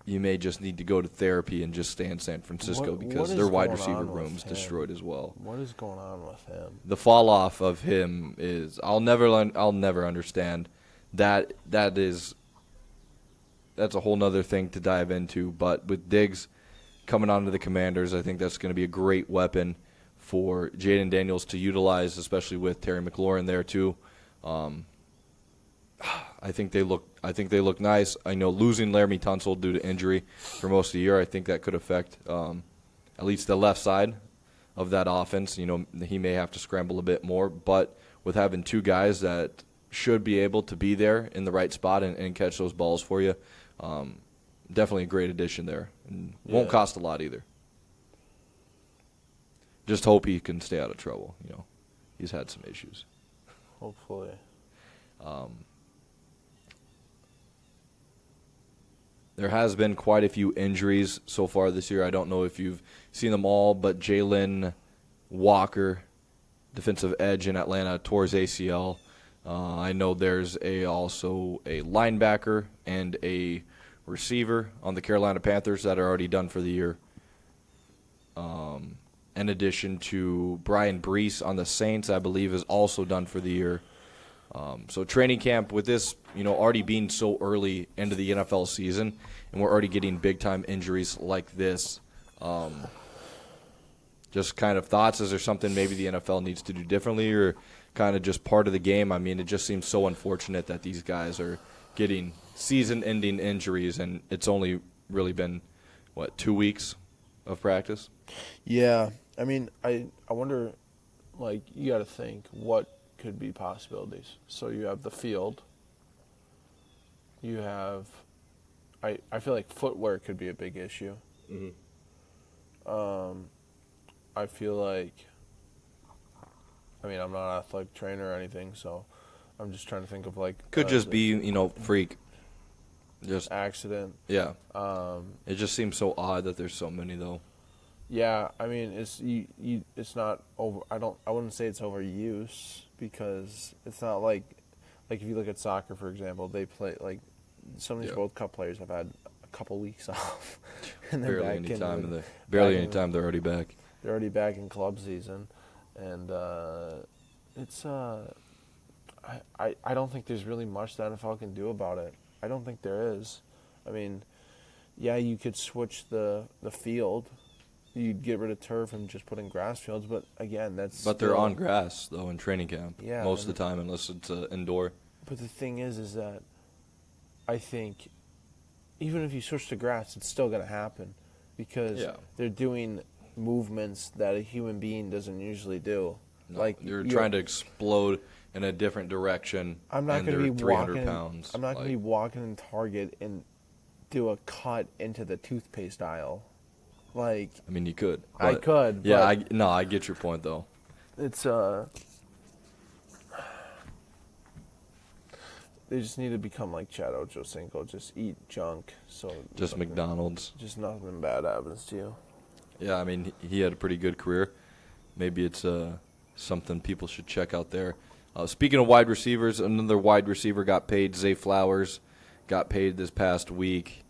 You may just need to go to therapy and just stay in San Francisco because their wide receiver room's destroyed as well. What is going on with him? The fall off of him is I'll never understand. That's a whole nother thing to dive into. But with Diggs coming onto the Commanders, I think that's going to be a great weapon for Jaden Daniels to utilize, especially with Terry McLaurin there too. I think they look nice. I know losing Laramie Tunsil due to injury for most of the year, I think that could affect at least the left side of that offense. He may have to scramble a bit more, but with having two guys that should be able to be there in the right spot and catch those balls for you, definitely a great addition there. And won't cost a lot either. Just hope he can stay out of trouble. He's had some issues. Hopefully. There has been quite a few injuries so far this year. I don't know if you've seen them all, but Jalen Walker, defensive edge in Atlanta, tore his ACL. I know there's also a linebacker and a receiver on the Carolina Panthers that are already done for the year. In addition to Brian Brees on the Saints, I believe, is also done for the year. So training camp with this, already being so early into the NFL season, and we're already getting big-time injuries like this, Just kind of thoughts. Is there something maybe the NFL needs to do differently, or kind of just part of the game? I mean, it just seems so unfortunate that these guys are getting season-ending injuries, and it's only really been, 2 weeks of practice? Yeah. I mean, I wonder, like, you got to think what could be possibilities. So you have the field. You have, I feel like footwear could be a big issue. I feel like, I mean, I'm not an athletic trainer or anything, so I'm just trying to think of like Could just be, freak. Just accident. Yeah. It just seems so odd that there's so many though. Yeah, I mean, it's not over. I wouldn't say it's overuse because it's not like if you look at soccer, for example, they play like some of these World Cup players have had a couple weeks off, and they're barely back any time. They're already back. They're already back in club season, and it's I don't think there's really much the NFL can do about it. I don't think there is. I mean, yeah, you could switch the field. You'd get rid of turf and just put in grass fields, but again, But they're on grass though in training camp. Yeah, most of the time, unless it's indoor. But the thing is that I think even if you switch to grass, it's still going to happen because they're doing movements that a human being doesn't usually do. No, like you're trying to explode in a different direction. I'm not going to be 300 pounds. I'm not going to be walking in Target and do a cut into the toothpaste aisle. Like, I mean, you could. I could. Yeah, I get your point though. It's they just need to become like Chad Ochocinco, just eat junk. So just McDonald's. Just nothing bad happens to you. Yeah, I mean, he had a pretty good career. Maybe it's something people should check out there. Speaking of wide receivers, another wide receiver got paid. Zay Flowers got paid this past week.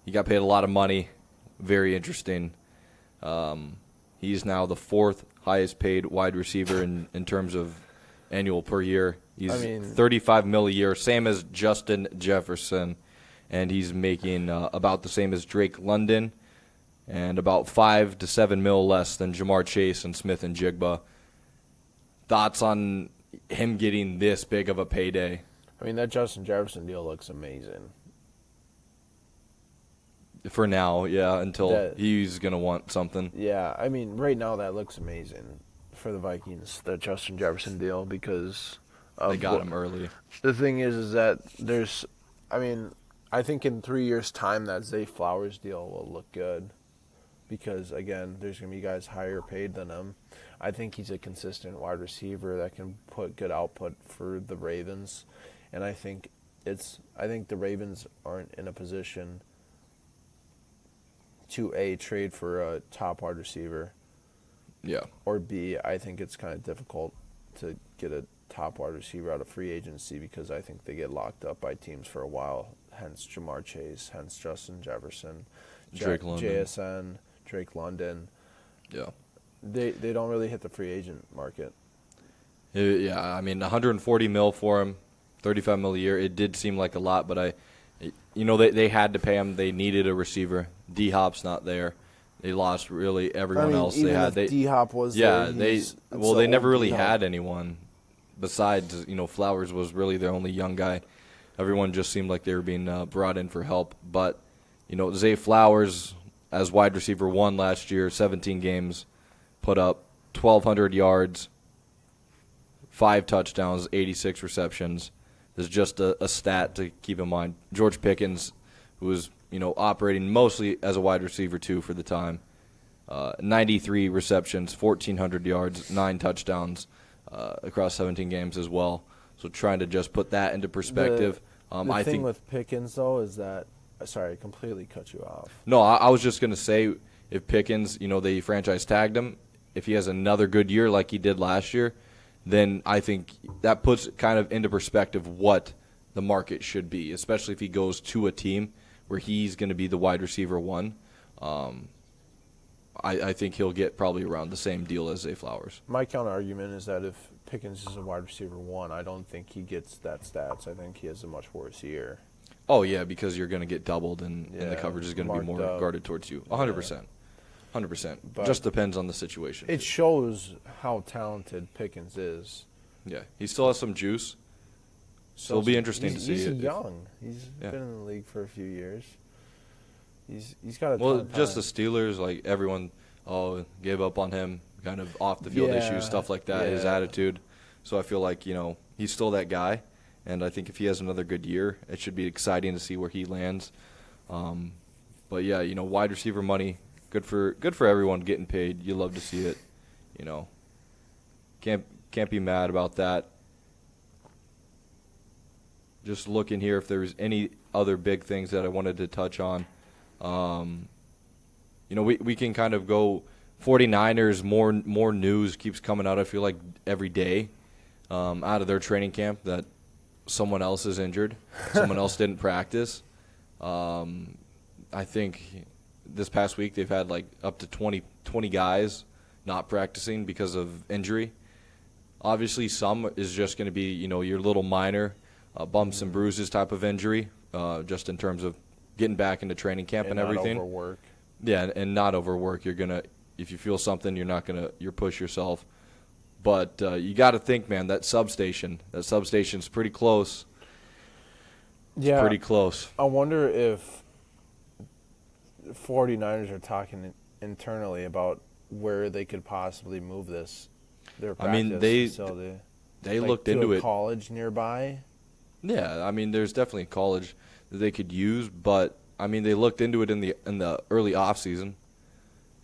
He got paid a lot of money. Very interesting. He's now the fourth highest paid wide receiver in terms of annual per year. He's $35 million a year, same as Justin Jefferson, and he's making about the same as Drake London, and about $5 to $7 million less than Jamar Chase and Smith and Jigba. Thoughts on him getting this big of a payday? I mean, that Justin Jefferson deal looks amazing. For now, yeah, until he's going to want something. Yeah, I mean, right now that looks amazing for the Vikings, the Justin Jefferson deal, because they got him early. The thing is that there's, I mean, I think in 3 years' time that Zay Flowers deal will look good because, again, there's going to be guys higher paid than him. I think he's a consistent wide receiver that can put good output for the Ravens, and I think the Ravens aren't in a position to A, trade for a top wide receiver. Yeah. Or B, I think it's kind of difficult to get a top wide receiver out of free agency because I think they get locked up by teams for a while. Hence Jamar Chase, hence Justin Jefferson, Drake London. JSN, Drake London. Yeah. They don't really hit the free agent market. Yeah, I mean, $140 million for him, $35 million a year. It did seem like a lot, but they had to pay him. They needed a receiver. D-Hop's not there. They lost really everyone else they had. D-Hop was there. They never really had anyone besides, Flowers was really their only young guy. Everyone just seemed like they were being brought in for help. But, Zay Flowers as wide receiver 1 last year, 17 games, put up 1,200 yards, 5 touchdowns, 86 receptions. There's just a stat to keep in mind. George Pickens, who was operating mostly as a wide receiver too for the time, 93 receptions, 1,400 yards, 9 touchdowns across 17 games as well. So trying to just put that into perspective. The thing with Pickens though is that, sorry, I completely cut you off. No, I was just gonna say if Pickens, they franchise tagged him, if he has another good year like he did last year, then I think that puts kind of into perspective what the market should be, especially if he goes to a team where he's going to be the wide receiver 1. I think he'll get probably around the same deal as Zay Flowers. My counter-argument is that if Pickens is a wide receiver 1, I don't think he gets that stats. I think he has a much worse year. Oh, yeah, because you're going to get doubled and the coverage is going to be more guarded towards you. 100%. 100%. But Just depends on the situation. It shows how talented Pickens is. Yeah, he still has some juice. So it'll be interesting to see. He's young. He's been in the league for a few years. He's got a ton of just time. the Steelers, like everyone, gave up on him, kind of off the field issues, stuff like that. His attitude. So I feel like he's still that guy, and I think if he has another good year, it should be exciting to see where he lands. But yeah, wide receiver money, good for everyone getting paid. You love to see it. Can't be mad about that. Just looking here if there's any other big things that I wanted to touch on. We can kind of go 49ers, more news keeps coming out, I feel like, every day out of their training camp that someone else is injured. Someone else didn't practice. I think this past week they've had like up to 20 guys not practicing because of injury. Obviously, some is just going to be, your little minor bumps and bruises type of injury, just in terms of getting back into training camp and everything. Not overwork. Yeah, and not overwork. You're gonna, if you feel something, you're push yourself. But you got to think, man, that substation's pretty close. It's pretty close. I wonder if 49ers are talking internally about where they could possibly move their practice facility. They looked into it. College nearby. Yeah, there's definitely a college that they could use, but they looked into it in the early off season,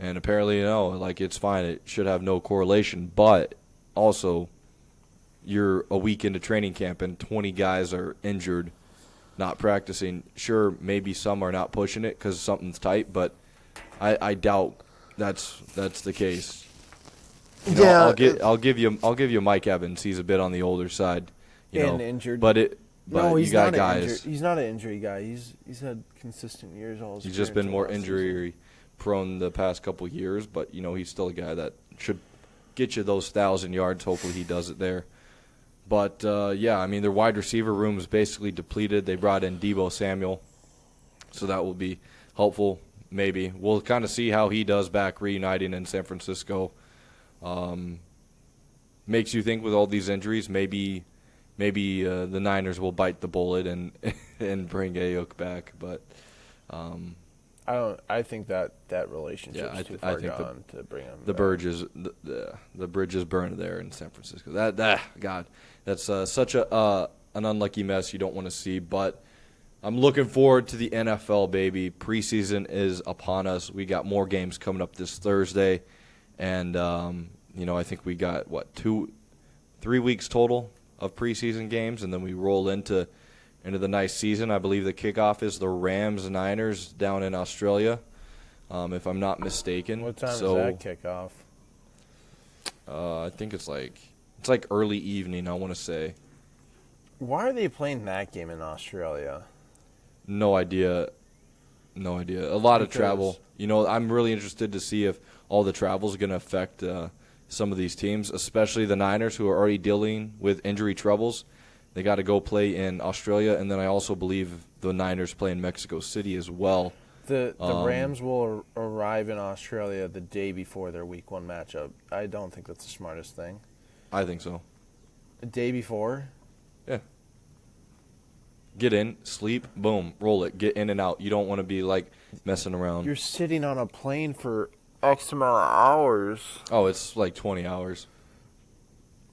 and apparently it's fine. It should have no correlation, but also you're a week into training camp and 20 guys are injured, not practicing. Sure, maybe some are not pushing it because something's tight, but I doubt that's the case. I'll give you Mike Evans. He's a bit on the older side, and injured. But he's you got not guys. He's not an injury guy. He's had consistent years all his He's just been more injury prone the past couple years, but he's still a guy that should get you those 1,000 yards. Hopefully he does it there. But their wide receiver room is basically depleted. They brought in Deebo Samuel, so that will be helpful. Maybe we'll kind of see how he does back reuniting in San Francisco. Makes you think with all these injuries, maybe the Niners will bite the bullet and bring Ayuk back, but I think that relationship's too far gone to bring him. The bridge is burned there in San Francisco. That's such an unlucky mess you don't want to see. But I'm looking forward to the NFL, baby. Preseason is upon us. We got more games coming up this Thursday, and I think we got 3 weeks total of preseason games, and then we roll into the nice season. I believe the kickoff is the Rams-Niners down in Australia, if I'm not mistaken. What time is that kickoff? I think it's like early evening, I want to say. Why are they playing that game in Australia? No idea. A lot of travel. I'm really interested to see if all the travel is going to affect some of these teams, especially the Niners, who are already dealing with injury troubles. They got to go play in Australia, and then I also believe the Niners play in Mexico City as well. The Rams will arrive in Australia the day before their Week 1 matchup. I don't think that's the smartest thing. I think so. The day before? Yeah. Get in, sleep, boom, roll it. Get in and out. You don't want to be, messing around. You're sitting on a plane for X amount of hours. Oh, it's like 20 hours.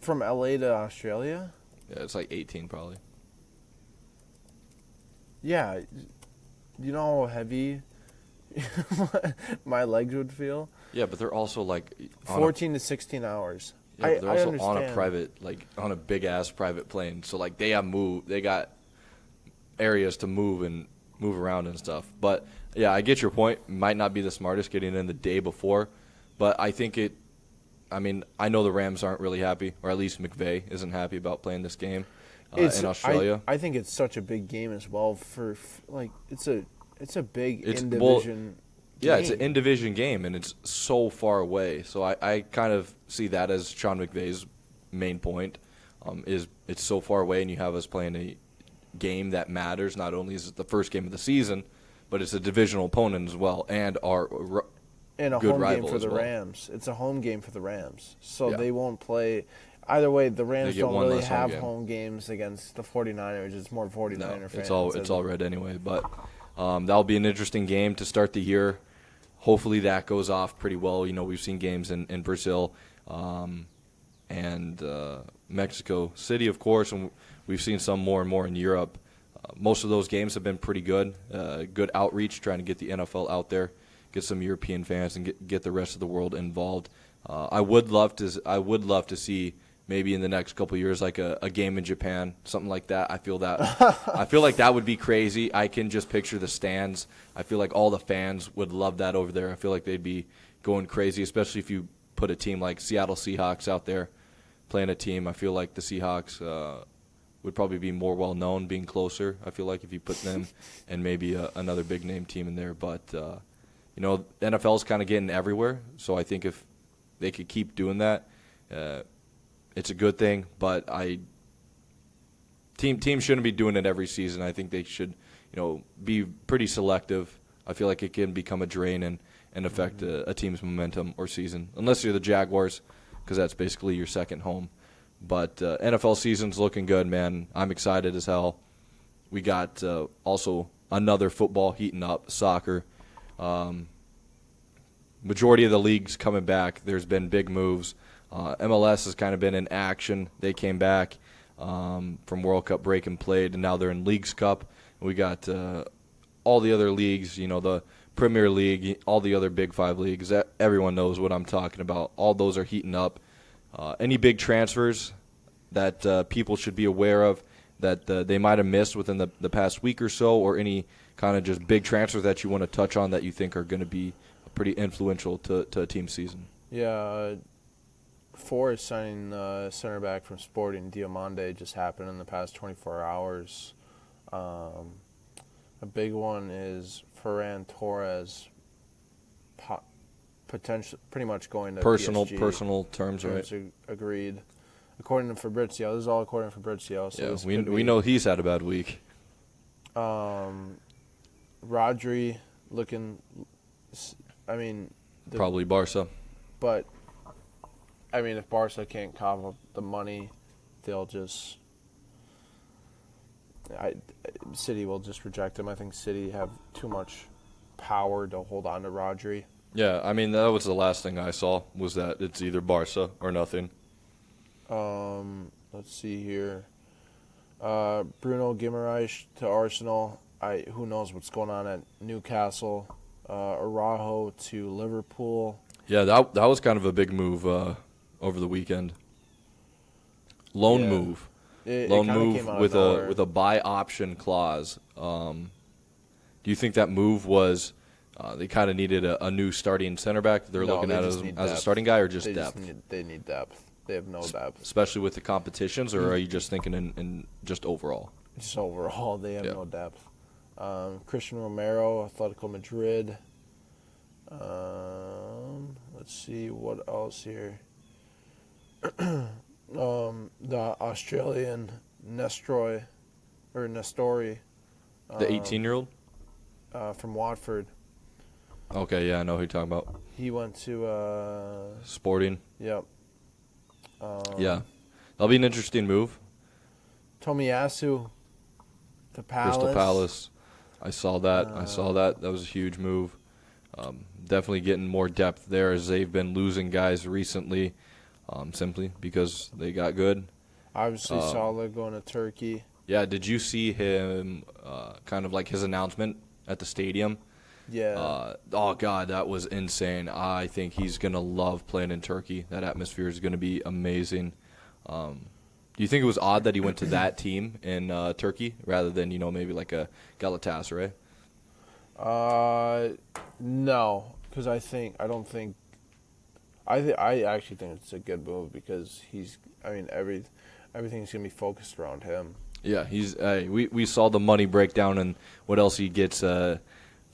From L.A. to Australia? Yeah, it's like 18 probably. Yeah. You know how heavy my legs would feel? Yeah, but they're also 14 to 16 hours. Yeah, they're also understand. on a private, on a big-ass private plane. So, they got areas to move around and stuff. But, yeah, I get your point. Might not be the smartest getting in the day before. But I think I know the Rams aren't really happy, or at least McVay isn't happy about playing this game in Australia. I think it's such a big game as well it's a big in-division game. Yeah, it's an in-division game, and it's so far away. So I kind of see that as Sean McVay's main point, is it's so far away, and you have us playing a game that matters. Not only is it the first game of the season, but it's a divisional opponent as well, and our And a good home game rival for as the well. Rams. It's a home game for the Rams. So Yeah. they won't play. Either way, the Rams get don't one really less home have game. home games against the 49ers. It's more 49er No, fans. it's all red anyway. But that'll be an interesting game to start the year. Hopefully that goes off pretty well. You know, we've seen games in Brazil and Mexico City, of course, and we've seen some more and more in Europe. Most of those games have been pretty good. Good outreach, trying to get the NFL out there, get some European fans, and get the rest of the world involved. I would love to see maybe in the next couple of years like a game in Japan, something like that. I feel like that would be crazy. I can just picture the stands. I feel like all the fans would love that over there. I feel like they'd be going crazy, especially if you put a team like Seattle Seahawks out there playing a team. I feel like the Seahawks would probably be more well-known being closer. I feel like if you put them and maybe another big-name team in there. But, you know, the NFL is kind of getting everywhere, so I think if they could keep doing that, it's a good thing. But teams shouldn't be doing it every season. I think they should, you know, be pretty selective. I feel like it can become a drain and affect a team's momentum or season, unless you're the Jaguars, because that's basically your second home. But NFL season's looking good, man. I'm excited as hell. We got also another football heating up, soccer. Majority of the leagues coming back. There's been big moves. MLS has kind of been in action. They came back from World Cup break and played, and now they're in Leagues Cup. We got all the other leagues, you know, the Premier League, all the other Big Five leagues. Everyone knows what I'm talking about. All those are heating up. Any big transfers that people should be aware of that they might have missed within the past week or so, or any kind of just big transfers that you want to touch on that you think are going to be pretty influential to a team's season? Yeah, Forest signing center back from Sporting Diomande just happened in the past 24 hours. A big one is Ferran Torres, potentially pretty much going to PSG. Personal terms, right? Agreed. According to Fabrizio, this is all according to Fabrizio. So yeah, we know he's had a bad week. Rodri looking, I mean, Probably Barca. But I mean, if Barca can't cough up the money, they'll just. City will just reject him. I think City have too much power to hold on to Rodri. Yeah, I mean, that was the last thing I saw, was that it's either Barca or nothing. Let's see here. Bruno Guimaraes to Arsenal. Who knows what's going on at Newcastle. Araujo to Liverpool. Yeah, that was kind of a big move over the weekend. Loan move. Loan move with a buy option clause. Do you think that move was they kind of needed a new starting center back? They're looking at as a starting guy, or just depth? They need depth. They have no depth. Especially with the competitions, or are you just thinking in just overall? Just overall, they have no depth. Christian Romero, Atletico Madrid. Let's see what else here. The Australian Nestori. The 18-year-old? From Watford. Okay, yeah, I know who you're talking about. He went to Sporting. Yep. Yeah, that'll be an interesting move. Tomiyasu to Palace. Crystal Palace. I saw that. That was a huge move. Definitely getting more depth there, as they've been losing guys recently, simply because they got good. Obviously, Salah going to Turkey. Yeah, did you see him kind of like his announcement at the stadium? Yeah. Oh, God, that was insane. I think he's going to love playing in Turkey. That atmosphere is going to be amazing. Do you think it was odd that he went to that team in Turkey rather than, maybe like a Galatasaray? No, because I actually think it's a good move because everything's going to be focused around him. Yeah, we saw the money breakdown and what else he gets for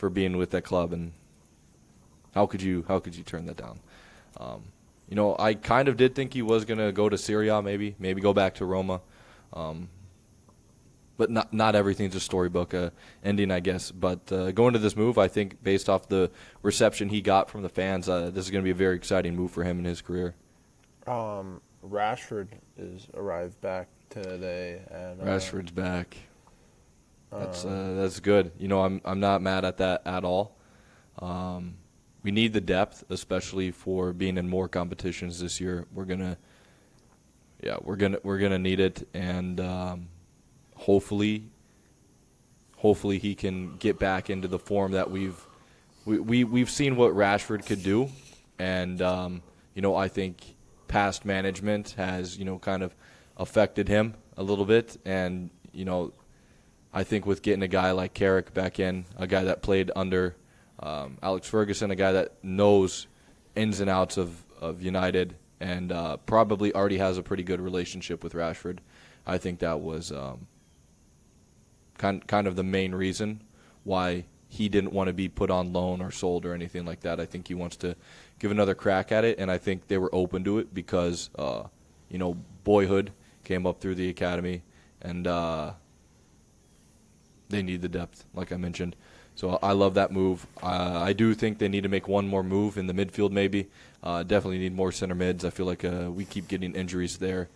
being with that club, and how could you turn that down? I kind of did think he was going to go to Serie A, maybe go back to Roma. But but not everything's a storybook ending, I guess. But going to this move, I think based off the reception he got from the fans, this is going to be a very exciting move for him in his career. Rashford is arrived back today. And, Rashford's back. That's good. You know, I'm not mad at that at all. We need the depth, especially for being in more competitions this year. We're gonna need it, and hopefully he can get back into the form that we've seen what Rashford could do, and you know, I think past management has, you know, kind of affected him a little bit, and you know, I think with getting a guy like Carrick back in, a guy that played under Alex Ferguson, a guy that knows ins and outs of United, and probably already has a pretty good relationship with Rashford. I think that was kind of the main reason why he didn't want to be put on loan or sold or anything like that. I think he wants to give another crack at it, and I think they were open to it because, you know, boyhood came up through the academy, and they need the depth, like I mentioned. So I love that move. I do think they need to make one more move in the midfield maybe. Definitely need more center mids. I feel like we keep getting injuries there.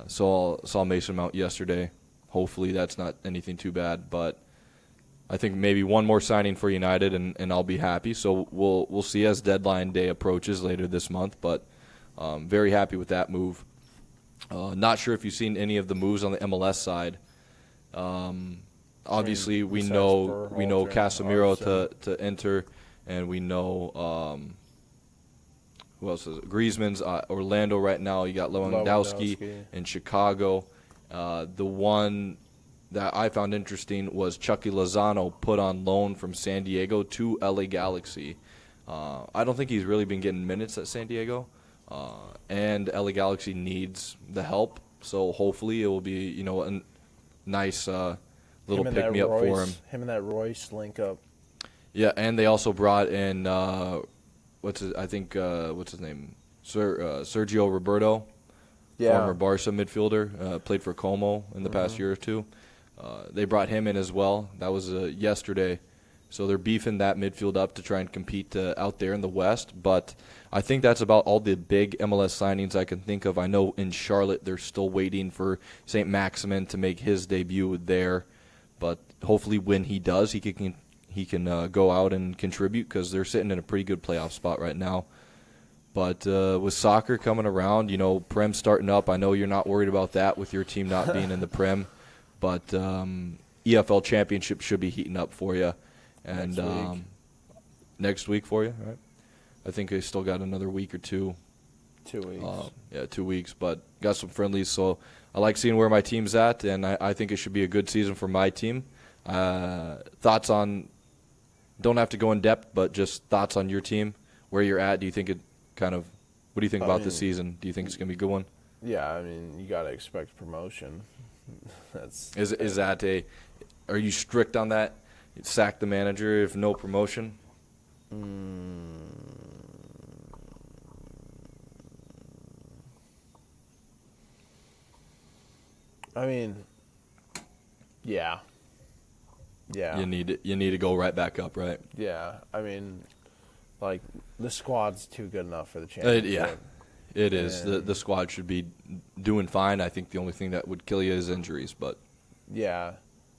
Saw Mason Mount yesterday. Hopefully that's not anything too bad. But I think maybe one more signing for United, and I'll be happy. So we'll see as deadline day approaches later this month. But very happy with that move. Not sure if you've seen any of the moves on the MLS side. Obviously, we know Casemiro to enter, and we know who else is it? Griezmann's Orlando right now. You got Lewandowski in Chicago. The one that I found interesting was Chucky Lozano put on loan from San Diego to LA Galaxy. I don't think he's really been getting minutes at San Diego, and LA Galaxy needs the help. So hopefully it will be, you know, a nice little pick me up for him. Him and that Royce link up. Yeah, and they also brought in what's his name? Sergio Roberto, former Barca midfielder, played for Como in the past year or two. They brought him in as well. That was yesterday. So they're beefing that midfield up to try and compete out there in the West. But I think that's about all the big MLS signings I can think of. I know in Charlotte they're still waiting for St. Maximin to make his debut there. But hopefully when he does, he can go out and contribute because they're sitting in a pretty good playoff spot right now. But with soccer coming around, you know, Prem starting up, I know you're not worried about that with your team not being in the Prem. But EFL Championship should be heating up for you. And next week for you, right? I think I still got another week or two. 2 weeks. 2 weeks, but got some friendlies, so I like seeing where my team's at, and I think it should be a good season for my team. Thoughts on, don't have to go in depth, but just thoughts on your team, where you're at. Do you think what do you think about this season? Do you think it's going to be a good one? Yeah, I mean, you got to expect promotion. Is that are you strict on that? Sack the manager if no promotion? I mean, yeah. You need to go right back up, right? Yeah, I mean, like the squad's too good enough for the championship. It is. The squad should be doing fine. I think the only thing that would kill you is injuries, but yeah,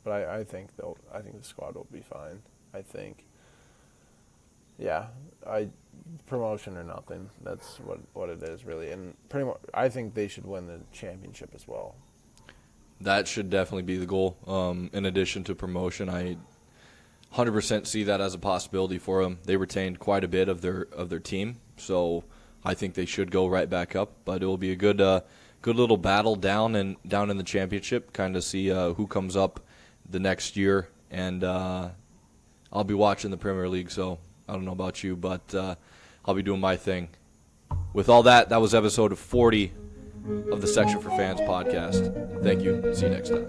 but I think the squad will be fine. I think. Yeah, promotion or nothing. That's what it is really, and pretty much I think they should win the championship as well. That should definitely be the goal. In addition to promotion, I 100% see that as a possibility for them. They retained quite a bit of their team, so I think they should go right back up. But it will be a good little battle down in the championship. Kind of see who comes up the next year, and I'll be watching the Premier League. So I don't know about you, but I'll be doing my thing. With all that, that was episode 40 of the Section for Fans podcast. Thank you. See you next time.